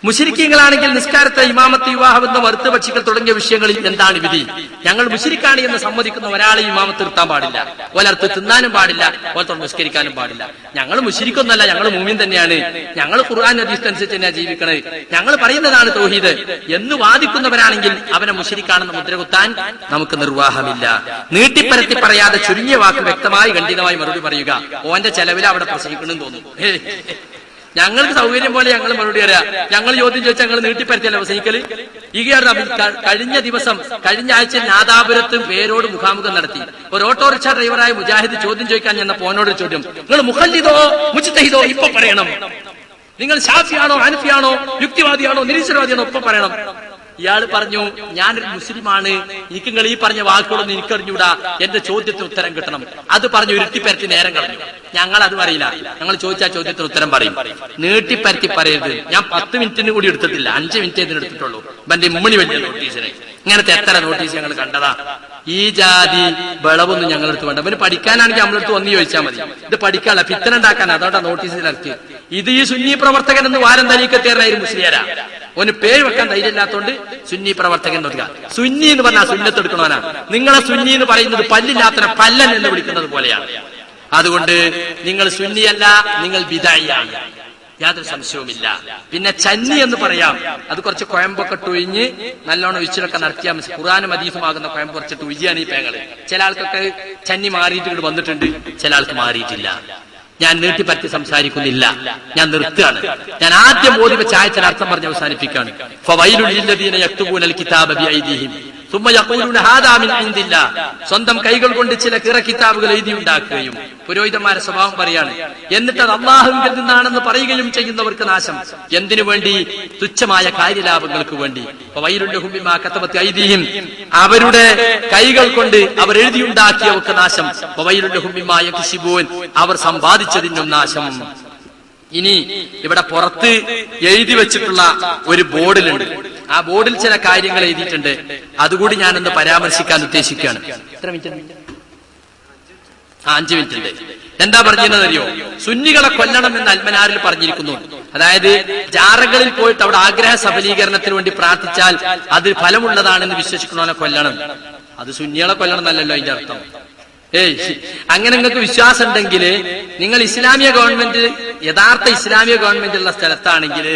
മുശ്രിക്കീങ്ങളാണെങ്കിൽ നിസ്കാരത്തെ ഇമാമത്ത് വിവാഹമെന്ന് വറുത്ത് പക്ഷികൾ തുടങ്ങിയ വിഷയങ്ങളിൽ എന്താണ് വിധി? ഞങ്ങൾ മുശ്രിക്കാണ് എന്ന് സമ്മതിക്കുന്ന ഒരാളെ ഇമാമത്ത് നിർത്താൻ പാടില്ല, ഒലർത്ത് തിന്നാനും പാടില്ല, ഓലത്തോട് നിസ്കരിക്കാനും പാടില്ല. ഞങ്ങൾ മുശ്രിക്കൊന്നല്ല, ഞങ്ങൾ മൂമിൻ തന്നെയാണ്. ഞങ്ങൾ ഖുർആൻ ഹദീസ് അനുസരിച്ച് തന്നെയാണ് ജീവിക്കണത്. ഞങ്ങൾ പറയുന്നതാണ് തൗഹീദ് എന്ന് വാദിക്കുന്നവരാണെങ്കിൽ അവനെ മുശ്രിക്കാണെന്ന് മുദ്രകുത്താൻ നമുക്ക് നിർവാഹമില്ല. നീട്ടിപ്പരത്തി പറയാതെ ചുരുങ്ങിയ വാക്ക് വ്യക്തമായി ഖണ്ഡിതമായി മറുപടി പറയുക. ഓന്റെ ചെലവിൽ അവിടെ പ്രസംഗിക്കണമെന്ന് തോന്നുന്നു. ഞങ്ങൾക്ക് സൗകര്യം പോലെ ഞങ്ങൾ മറുപടി പറയാം. ഞങ്ങൾ ചോദ്യം ചോദിച്ചാൽ ഞങ്ങൾ നീട്ടിപ്പരത്തിയല്ല പ്രസംഗിക്കല്. കഴിഞ്ഞ ആഴ്ച നാദാപുരത്തും പേരോട് മുഖാമുഖം നടത്തി. ഒരു ഓട്ടോറിക്ഷ ഡ്രൈവറായ മുജാഹിദ് ചോദ്യം ചോദിക്കാൻ ചെന്ന പോനോട് ചോദ്യം, നിങ്ങൾ മുഖല്ലിദോ മുജ്തഹിദോ ഇപ്പൊ പറയണം. നിങ്ങൾ ഷാഫിയാണോ ഹനഫിയാണോ യുക്തിവാദിയാണോ നിരീശ്വരവാദിയാണോ ഇപ്പൊ പറയണം. ഇയാൾ പറഞ്ഞു, ഞാനൊരു മുസ്ലിമാണ്, എനിക്ക് നിങ്ങൾ ഈ പറഞ്ഞ വാക്കുകളൊന്നും എനിക്കറിഞ്ഞൂടാ, എന്റെ ചോദ്യത്തിന് ഉത്തരം കിട്ടണം. അത് പറഞ്ഞു ഇരുട്ടിപ്പരത്തി നേരം കളഞ്ഞു. ഞങ്ങൾ അത് പറയില്ല, ഞങ്ങൾ ചോദിച്ച ചോദ്യത്തിന് ഉത്തരം പറയും. നീട്ടിപ്പരത്തി പറയരുത്. ഞാൻ 10 മിനിറ്റിന് കൂടി എടുത്തിട്ടില്ല, 5 മിനിറ്റ് ഇതിനെടുത്തിട്ടുള്ളൂ. എന്റെ മുമ്മിണി വലിയ നോട്ടീസിന്. ഇങ്ങനത്തെ എത്ര നോട്ടീസ് ഞങ്ങൾ കണ്ടതാ. ഈ ജാതി വിളവൊന്നും ഞങ്ങളെടുത്ത് വേണ്ട. അവന് പഠിക്കാനാണെങ്കിൽ നമ്മളെടുത്ത് വന്ന് ചോദിച്ചാൽ മതി. ഇത് പഠിക്കാനുള്ള ഫിത്തന ഉണ്ടാക്കാൻ അതോടെ നോട്ടീസിൽ ഇറക്കി. ഇത് ഈ സുന്നി പ്രവർത്തകൻ എന്ന് വാരം തരീക്കത്തേറായിരുന്നു മുസ്ലിയാരാ. ഓന് പേര് വെക്കാൻ ധൈര്യമില്ലാത്തോണ്ട് സുന്നി പ്രവർത്തകൻ നോക്കുക. സുന്നി എന്ന് പറഞ്ഞാൽ സുന്നത്ത് എടുക്കണോനാ. നിങ്ങളെ സുന്നി എന്ന് പറയുന്നത് പല്ലില്ലാത്തനെ പല്ലൻ എന്ന് വിളിക്കുന്നത് പോലെയാണ്. അതുകൊണ്ട് നിങ്ങൾ സുന്നിയല്ല, നിങ്ങൾ ബിദഅയാണ്, യാതൊരു സംശയവുമില്ല. പിന്നെ ചന്നി എന്ന് പറയാം. അത് കുറച്ച് കുഴമ്പൊക്കെ ഒഴിഞ്ഞ് നല്ലോണം ഒഴിച്ചിലൊക്കെ നടത്തിയാൽ മതി. ഖുർആനും ഹദീസുമാകുന്ന കുഴമ്പ് കുറച്ചിട്ട് ഉയ്യാണ് ഈ പേങ്ങള്. ചില ആൾക്കൊക്കെ ചന്നി മാറിയിട്ട് ഇങ്ങോട്ട് വന്നിട്ടുണ്ട്, ചില ആൾക്ക് മാറിയിട്ടില്ല. ഞാൻ നീട്ടിപ്പറ്റി സംസാരിക്കുന്നില്ല, ഞാൻ നിർത്തുകയാണ്. ഞാൻ ആദ്യം ഓതി വെച്ച ആയത്തിന് അർത്ഥം പറഞ്ഞ് അവസാനിപ്പിക്കുകയാണ്. ഫവൈലുൽ ലില്ലദീന യക്തുബൂനൽ കിതാബ ബിഐദീഹിം സുമ്മ യഖൂലൂന ഹാദാ മിൻ ഇൻദില്ലാ. സ്വന്തം കൈകൾ കൊണ്ട് ചില കിതാബുകൾ എഴുതി ഉണ്ടാക്കുകയും, പുരോഹിതന്മാരുടെ സ്വഭാവം പറയാണ്, എന്നിട്ട് അത് അള്ളാഹുവിൽ നിന്നാണെന്ന് പറയുകയും ചെയ്യുന്നവർക്ക് നാശം. എന്തിനു വേണ്ടി? തുച്ഛമായ കാര്യലാഭങ്ങൾക്ക് വേണ്ടി. ഫവൈലുൽ ലഹും ബിമാ കതബത് ഐദീഹിം, അവരുടെ കൈകൾ കൊണ്ട് അവർ എഴുതിയുണ്ടാക്കിയവർക്ക് നാശം. ഫവൈലുൽ ലഹും ബിമാ യക്സിബൂൻ, അവർ സമ്പാദിച്ചതിനും നാശം. ഇനി ഇവിടെ പുറത്ത് എഴുതി വെച്ചിട്ടുള്ള ഒരു ബോർഡിലുണ്ട്. ആ ബോർഡിൽ ചില കാര്യങ്ങൾ എഴുതിയിട്ടുണ്ട്. അതുകൂടി ഞാനൊന്ന് പരാമർശിക്കാൻ ഉദ്ദേശിക്കുകയാണ്. എത്ര മിനിറ്റ്? 5 മിനിറ്റ് ഉണ്ട്. എന്താ പറഞ്ഞിരുന്നതറിയോ? സുന്നികളെ കൊല്ലണം എന്ന് അൽമനാറിൽ പറഞ്ഞിരിക്കുന്നു. അതായത് ജാറകളിൽ പോയിട്ട് അവിടെ ആഗ്രഹ സഫലീകരണത്തിന് വേണ്ടി പ്രാർത്ഥിച്ചാൽ അത് ഫലമുള്ളതാണെന്ന് വിശ്വസിക്കണോനെ കൊല്ലണം. അത് സുന്നികളെ കൊല്ലണം എന്നല്ലല്ലോ അതിന്റെ അർത്ഥം. അങ്ങനെ നിങ്ങൾക്ക് വിശ്വാസം ഉണ്ടെങ്കിൽ നിങ്ങൾ ഇസ്ലാമിക ഗവൺമെന്റ്, യഥാർത്ഥ ഇസ്ലാമിക ഗവൺമെന്റ് ഉള്ള സ്ഥലത്താണെങ്കിൽ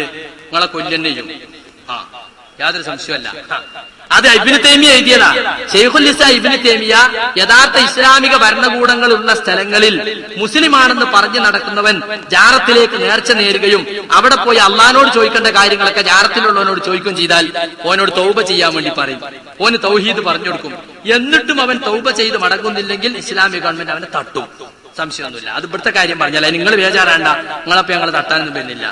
നിങ്ങളെ കൊല്ലന്നെ ചെയ്യും. യാതൊരു സംശയമല്ല. അത് ഇബ്നു തൈമിയ എഴുതിയതാ. ശൈഖുൽ ഇസ്ലാം ഇബ്നു തൈമിയ യഥാർത്ഥ ഇസ്ലാമിക ഭരണകൂടങ്ങൾ ഉള്ള സ്ഥലങ്ങളിൽ മുസ്ലിമാണെന്ന് പറഞ്ഞു നടക്കുന്നവൻ ജാറത്തിലേക്ക് നേർച്ച നേരുകയും അവിടെ പോയി അള്ളഹാനോട് ചോദിക്കേണ്ട കാര്യങ്ങളൊക്കെ ജാറത്തിലുള്ളവനോട് ചോദിക്കുകയും ചെയ്താൽ ഓനോട് തൗബ ചെയ്യാൻ വേണ്ടി പറയും. ഓന് തൗഹീദ് പറഞ്ഞു കൊടുക്കും. എന്നിട്ടും അവൻ തൗബ ചെയ്ത് മടങ്ങുന്നില്ലെങ്കിൽ ഇസ്ലാമിക ഗവൺമെന്റ് അവനെ തട്ടും. സംശയമൊന്നുമില്ല. അത് ഇവിടുത്തെ കാര്യം പറഞ്ഞാൽ നിങ്ങൾ ബേജാറാണ്ട, നിങ്ങളപ്പോ ഞങ്ങൾ തട്ടാനൊന്നും വരുന്നില്ല.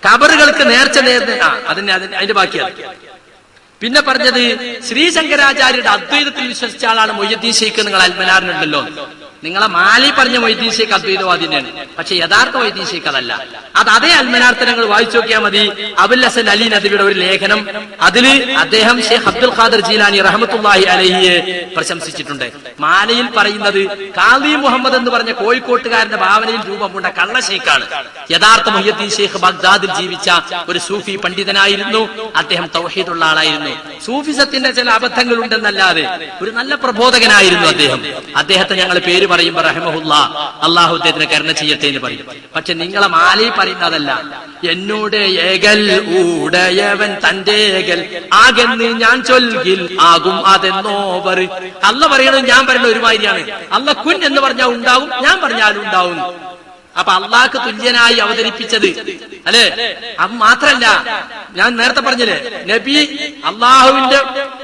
കബറുകൾക്ക് നേർച്ച നേർന്ന അതിന്റെ ബാക്കിയാണ്. പിന്നെ പറഞ്ഞത് ശ്രീശങ്കരാചാര്യരുടെ അദ്വൈതത്തിൽ വിശ്വസിച്ച ആളാണ് മൊയ്യദ്ദീൻ ശൈഖ്. നിങ്ങൾ അൽമനാറിനുണ്ടല്ലോ, നിങ്ങളെ മാലി പറഞ്ഞ മൊയ്യദ്ദീൻ ശൈഖ് അദ്വൈതവാദി തന്നെയാണ്. പക്ഷെ യഥാർത്ഥ മൊയ്യദ്ദീൻ ശൈഖ് അതല്ല. അത് അതേ അൽമനാർത്തെ നിങ്ങൾ വായിച്ചു നോക്കിയാൽ മതി. അബുൽ ഹസൻ അലി നദ്വിയുടെ ഒരു ലേഖനം, അതിൽ അദ്ദേഹം ഷെയ്ഖ് അബ്ദുൽ ഖാദർ ജീലാനി റഹ്മത്തുള്ളാഹി അലൈഹിയെ പ്രശംസിച്ചിട്ടുണ്ട്. മാലയിൽ പറയുന്നത് ഖാദി മുഹമ്മദ് എന്ന് പറഞ്ഞ കോഴിക്കോട്ടുകാരന്റെ ഭാവനയിൽ രൂപം കൊണ്ട കള്ള ശൈഖാണ്. യഥാർത്ഥ മൊയ്യദ്ദീൻ ശൈഖ് ബഗ്ദാദിൽ ജീവിച്ച ഒരു സൂഫി പണ്ഡിതനായിരുന്നു. അദ്ദേഹം തൗഹീദുള്ള ആളായിരുന്നു. സൂഫിസത്തിന്റെ ചില അബദ്ധങ്ങൾ ഉണ്ടെന്നല്ലാതെ ഒരു നല്ല പ്രബോധകനായിരുന്നു അദ്ദേഹം. അദ്ദേഹത്തെ ഞങ്ങൾ പേര് പറയുമ്പോ റഹിമഹുല്ലാ, അള്ളാഹു അദ്ദേഹത്തിന് കരുണ ചെയ്യട്ടെ എന്ന് പറയും. പക്ഷെ നിങ്ങളെ മാലയിൽ പറയുന്നതല്ല. എന്നോട് ഏകൽ ഊടയവൻ തന്റെ ഏകൽ ആകെന്ന് ഞാൻ ചൊൽകിൽ ആകും അതെന്നോവർ. അല്ല പറയണത് ഞാൻ പറയുന്ന ഒരുമാതിരിയാണ്. അല്ല കുൻ എന്ന് പറഞ്ഞാൽ ഉണ്ടാവും, ഞാൻ പറഞ്ഞാലും ഉണ്ടാവും. അപ്പൊ അള്ളാഹ്ക്ക് തുല്യനായി അവതരിപ്പിച്ചത് അല്ലെ? അത് മാത്രല്ല, ഞാൻ നേരത്തെ പറഞ്ഞില്ലേ, നബി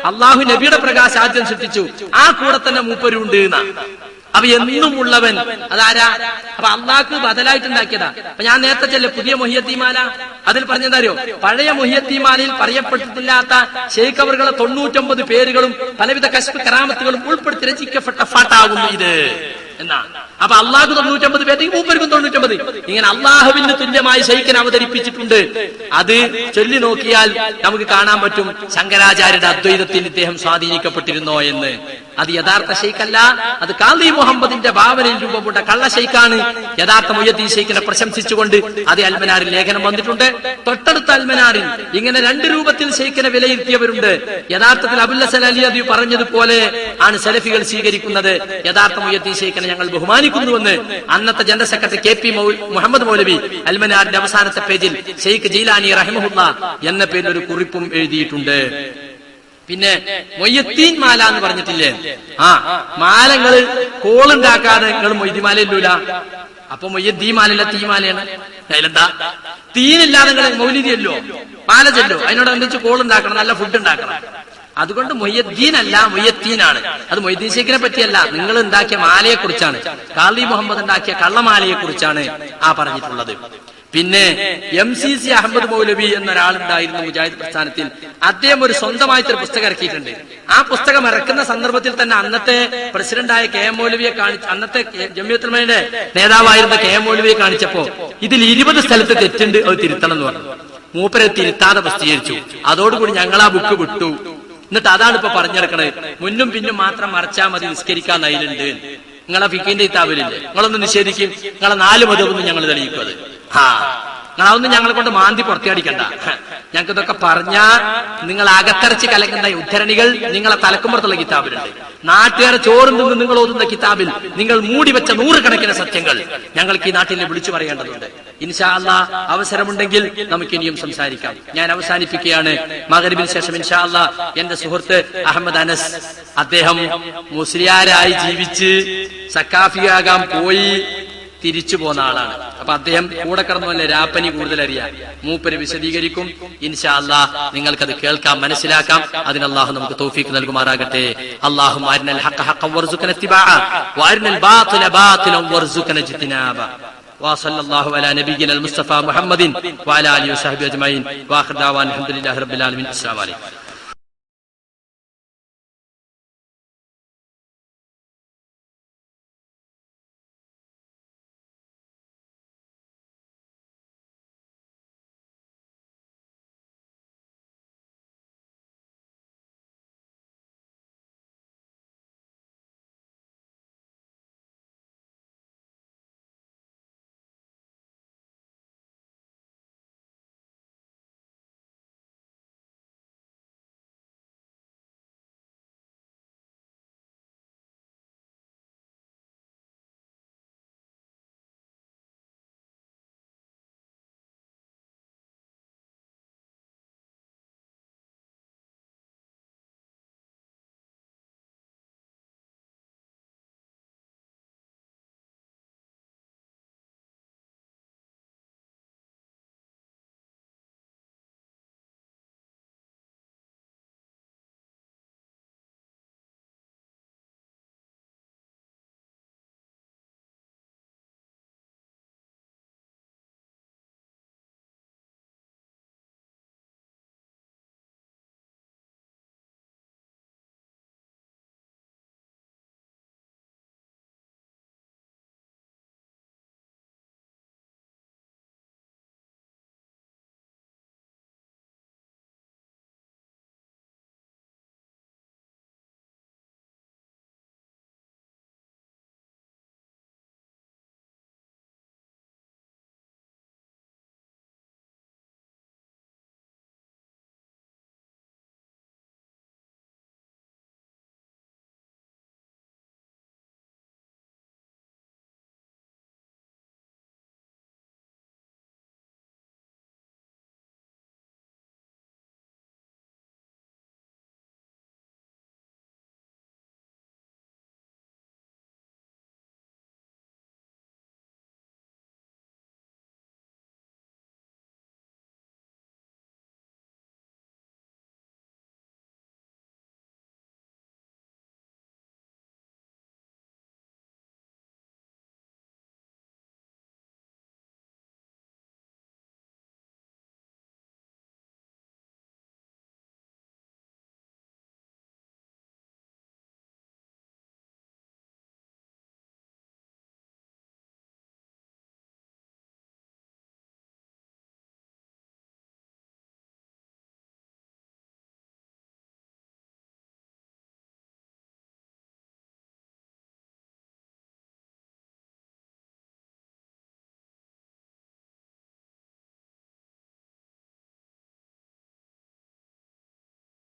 അള്ളാഹു നബിയുടെ പ്രകാശം ആദ്യം സൃഷ്ടിച്ചു, ആ കൂടെ തന്നെ മൂപ്പരുണ്ട് എന്നാ. അപ്പൊ എന്നും ഉള്ളവൻ അതാരാ? അപ്പൊ അള്ളാഹ്ക്ക് ബദലായിട്ടുണ്ടാക്കിയതാ. അപ്പൊ ഞാൻ നേരത്തെ ചെല്ലേ പുതിയ മുഹിയത്തീമാല, അതിൽ പറഞ്ഞതറിയോ? പഴയ മുഹിയത്തീമാലയിൽ പറയപ്പെട്ടിട്ടില്ലാത്ത ശൈഖ് അവറുകളെ 99 പേരുകളും പലവിധ കശ്ഫ് കറാമത്തുകളും ഉൾപ്പെടുത്തി രചിക്കപ്പെട്ട ഫാട്ടാകുന്നു ഇത് എന്നാ. അപ്പൊ അള്ളാഹു 99 പേരെങ്കിൽ മൂപ്പർക്കും 99. ഇങ്ങനെ അള്ളാഹുവിന് തുല്യമായി ശൈഖിനെ അവതരിപ്പിച്ചിട്ടുണ്ട്. അത് ചൊല്ലി നോക്കിയാൽ നമുക്ക് കാണാൻ പറ്റും ശങ്കരാചാര്യരുടെ അദ്വൈതത്തിൽ ഇദ്ദേഹം സ്വാധീനിക്കപ്പെട്ടിരുന്നോ എന്ന്. അത് യഥാർത്ഥ ശൈഖല്ല, അത് ഖാദി മുഹമ്മദിന്റെ ഭാവനയിൽ രൂപം കൊണ്ട കള്ള ശൈഖാണ്. യഥാർത്ഥ മുയ്യദ്ദീൻ ശൈഖിനെ പ്രശംസിച്ചുകൊണ്ട് അതേ അൽമനാറിൽ ലേഖനം വന്നിട്ടുണ്ട്. തൊട്ടടുത്ത അൽമനാറിൽ ഇങ്ങനെ 2 രൂപത്തിൽ ശൈഖിനെ വിലയിരുത്തിയവരുണ്ട്. യഥാർത്ഥത്തിൽ അബുൽ ഹസൻ അലി നദ്വി പറഞ്ഞതുപോലെ ആണ് സലഫികൾ സ്വീകരിക്കുന്നത്. യഥാർത്ഥ മുയ്യദ്ദീൻ ശൈഖിനെ ഞങ്ങൾ ബഹുമാനിക്കുന്നുവെന്ന് അന്നത്തെ ജനറൽ സെക്രട്ടറി KP മുഹമ്മദ് മൗലവി അൽമനാറിന്റെ അവസാനത്തെ പേജിൽ ഷെയ്ഖ് ജീലാനി റഹിമഹുല്ലാ എന്ന പേരിൽ ഒരു കുറിപ്പും എഴുതിയിട്ടുണ്ട്. പിന്നെ മൊയ്യത്തീൻ മാല എന്ന് പറഞ്ഞിട്ടില്ലേ? മാലങ്ങള് കോളുണ്ടാക്കാതെ നിങ്ങൾ മൊയ്തിമാല ഇല്ലൂല. അപ്പൊ മൊയ്യദ്ദീൻ മാലല്ല, തീമാലയാണ്. അതിലെന്താ? തീനില്ലാതെ നിങ്ങൾ മൗലിദിയല്ലോ, മാല ചെല്ലോ, അതിനോട് എന്തിച്ച് കോളുണ്ടാക്കണം, നല്ല ഫുഡ് ഉണ്ടാക്കണം. അതുകൊണ്ട് മൊയ്യദ്ദീൻ അല്ല, മൊയ്യത്തീനാണ്. അത് മൊയ്തീൻ ശൈഖിനെ പറ്റിയല്ല, നിങ്ങൾ ഉണ്ടാക്കിയ മാലയെ കുറിച്ചാണ്. ഖാദി മുഹമ്മദ് ഉണ്ടാക്കിയ കള്ളമാലയെ കുറിച്ചാണ് പറഞ്ഞിട്ടുള്ളത്. പിന്നെ MCC അഹമ്മദ് മൗലവി എന്നൊരാളുണ്ടായിരുന്നു മുജാഹിദ് പ്രസ്ഥാനത്തിൽ. അദ്ദേഹം ഒരു സ്വന്തമായിട്ടൊരു പുസ്തകം ഇറക്കിയിട്ടുണ്ട്. ആ പുസ്തകം ഇറക്കുന്ന സന്ദർഭത്തിൽ തന്നെ അന്നത്തെ പ്രസിഡന്റായ KM മൗലവിയെ അന്നത്തെ ജമിയത്തുൽ ഉലമയുടെ നേതാവായിരുന്ന KM മൗലവിയെ കാണിച്ചപ്പോ ഇതിൽ 20 സ്ഥലത്ത് തെറ്റുണ്ട്, അത് തിരുത്തണം എന്ന് പറഞ്ഞു. മൂപ്പരെ തിരുത്താതെ പ്രസിദ്ധീകരിച്ചു. അതോടുകൂടി ഞങ്ങൾ ആ ബുക്ക് വിട്ടു. എന്നിട്ട് അതാണ് ഇപ്പൊ പറഞ്ഞെടുക്കണത്. മുന്നും പിന്നും മാത്രം മറച്ചാൽ മതി, നിസ്കരിക്കാൻ നയിലുണ്ട്. നിങ്ങളെ ഫിഖിന്റെ കിതാബിലില്ലേ, നിങ്ങളൊന്ന് നിഷേധിക്കും, നിങ്ങളെ 4 മതമൊന്നും ഞങ്ങൾ തെളിയിക്കും. അത് നിങ്ങളതൊന്നും ഞങ്ങളെ കൊണ്ട് മാന്തി പുറത്തിയടിക്കണ്ട. ഞങ്ങൾക്ക് ഇതൊക്കെ പറഞ്ഞാൽ നിങ്ങൾ അകത്തരച്ച് കലക്കുന്ന ഉദ്ധരണികൾ നിങ്ങളെ തലക്കുമ്പുറത്തുള്ള കിതാബിലുണ്ട്. നാട്ടുകാരെ ചോറും നിന്ന് നിങ്ങൾ ഓതുന്ന കിതാബിൽ നിങ്ങൾ മൂടിവെച്ച 100 കണക്കിന് സത്യങ്ങൾ ഞങ്ങൾക്ക് ഈ നാട്ടിൽ വിളിച്ചു പറയേണ്ടതുണ്ട്. ഇൻഷാ അല്ലാഹ് അവസരമുണ്ടെങ്കിൽ നമുക്ക് ഇനിയും സംസാരിക്കാം. ഞാൻ അവസാനിപ്പിക്കുകയാണ്. മഗ്‌രിബിന് ശേഷം ഇൻഷാ അല്ലാഹ് എന്റെ സുഹൃത്ത് അഹമ്മദ് അനസ്, അദ്ദേഹം മുസ്ലിയാരായി ജീവിച്ച് സക്കാഫിയാകാൻ പോയി തിരിച്ചു പോന്ന ആളാണ്. അപ്പൊ അദ്ദേഹം കൂടെ കടന്നുവല്ലേ രാപ്പനി കൂടുതൽ അറിയാം. മൂപ്പര് വിശദീകരിക്കും. ഇൻഷാ അല്ലാഹ് നിങ്ങൾക്കത് കേൾക്കാം, മനസ്സിലാക്കാം. അതിന് അല്ലാഹു നമുക്ക് തൗഫീഖ് നൽകുമാറാകട്ടെ. അല്ലാഹുമ്മ അരിനൽ ഹഖ ഹഖൻ വർസുഖന ഇത്തിബാഅ വഅരിനൽ ബാതില ബാതിലൻ വർസുഖന ഇജ്തിനാബ. وصلى الله على نبينا المصطفى محمد وعلى اله وصحبه اجمعين واخر دعوانا الحمد لله رب العالمين. السلام عليكم.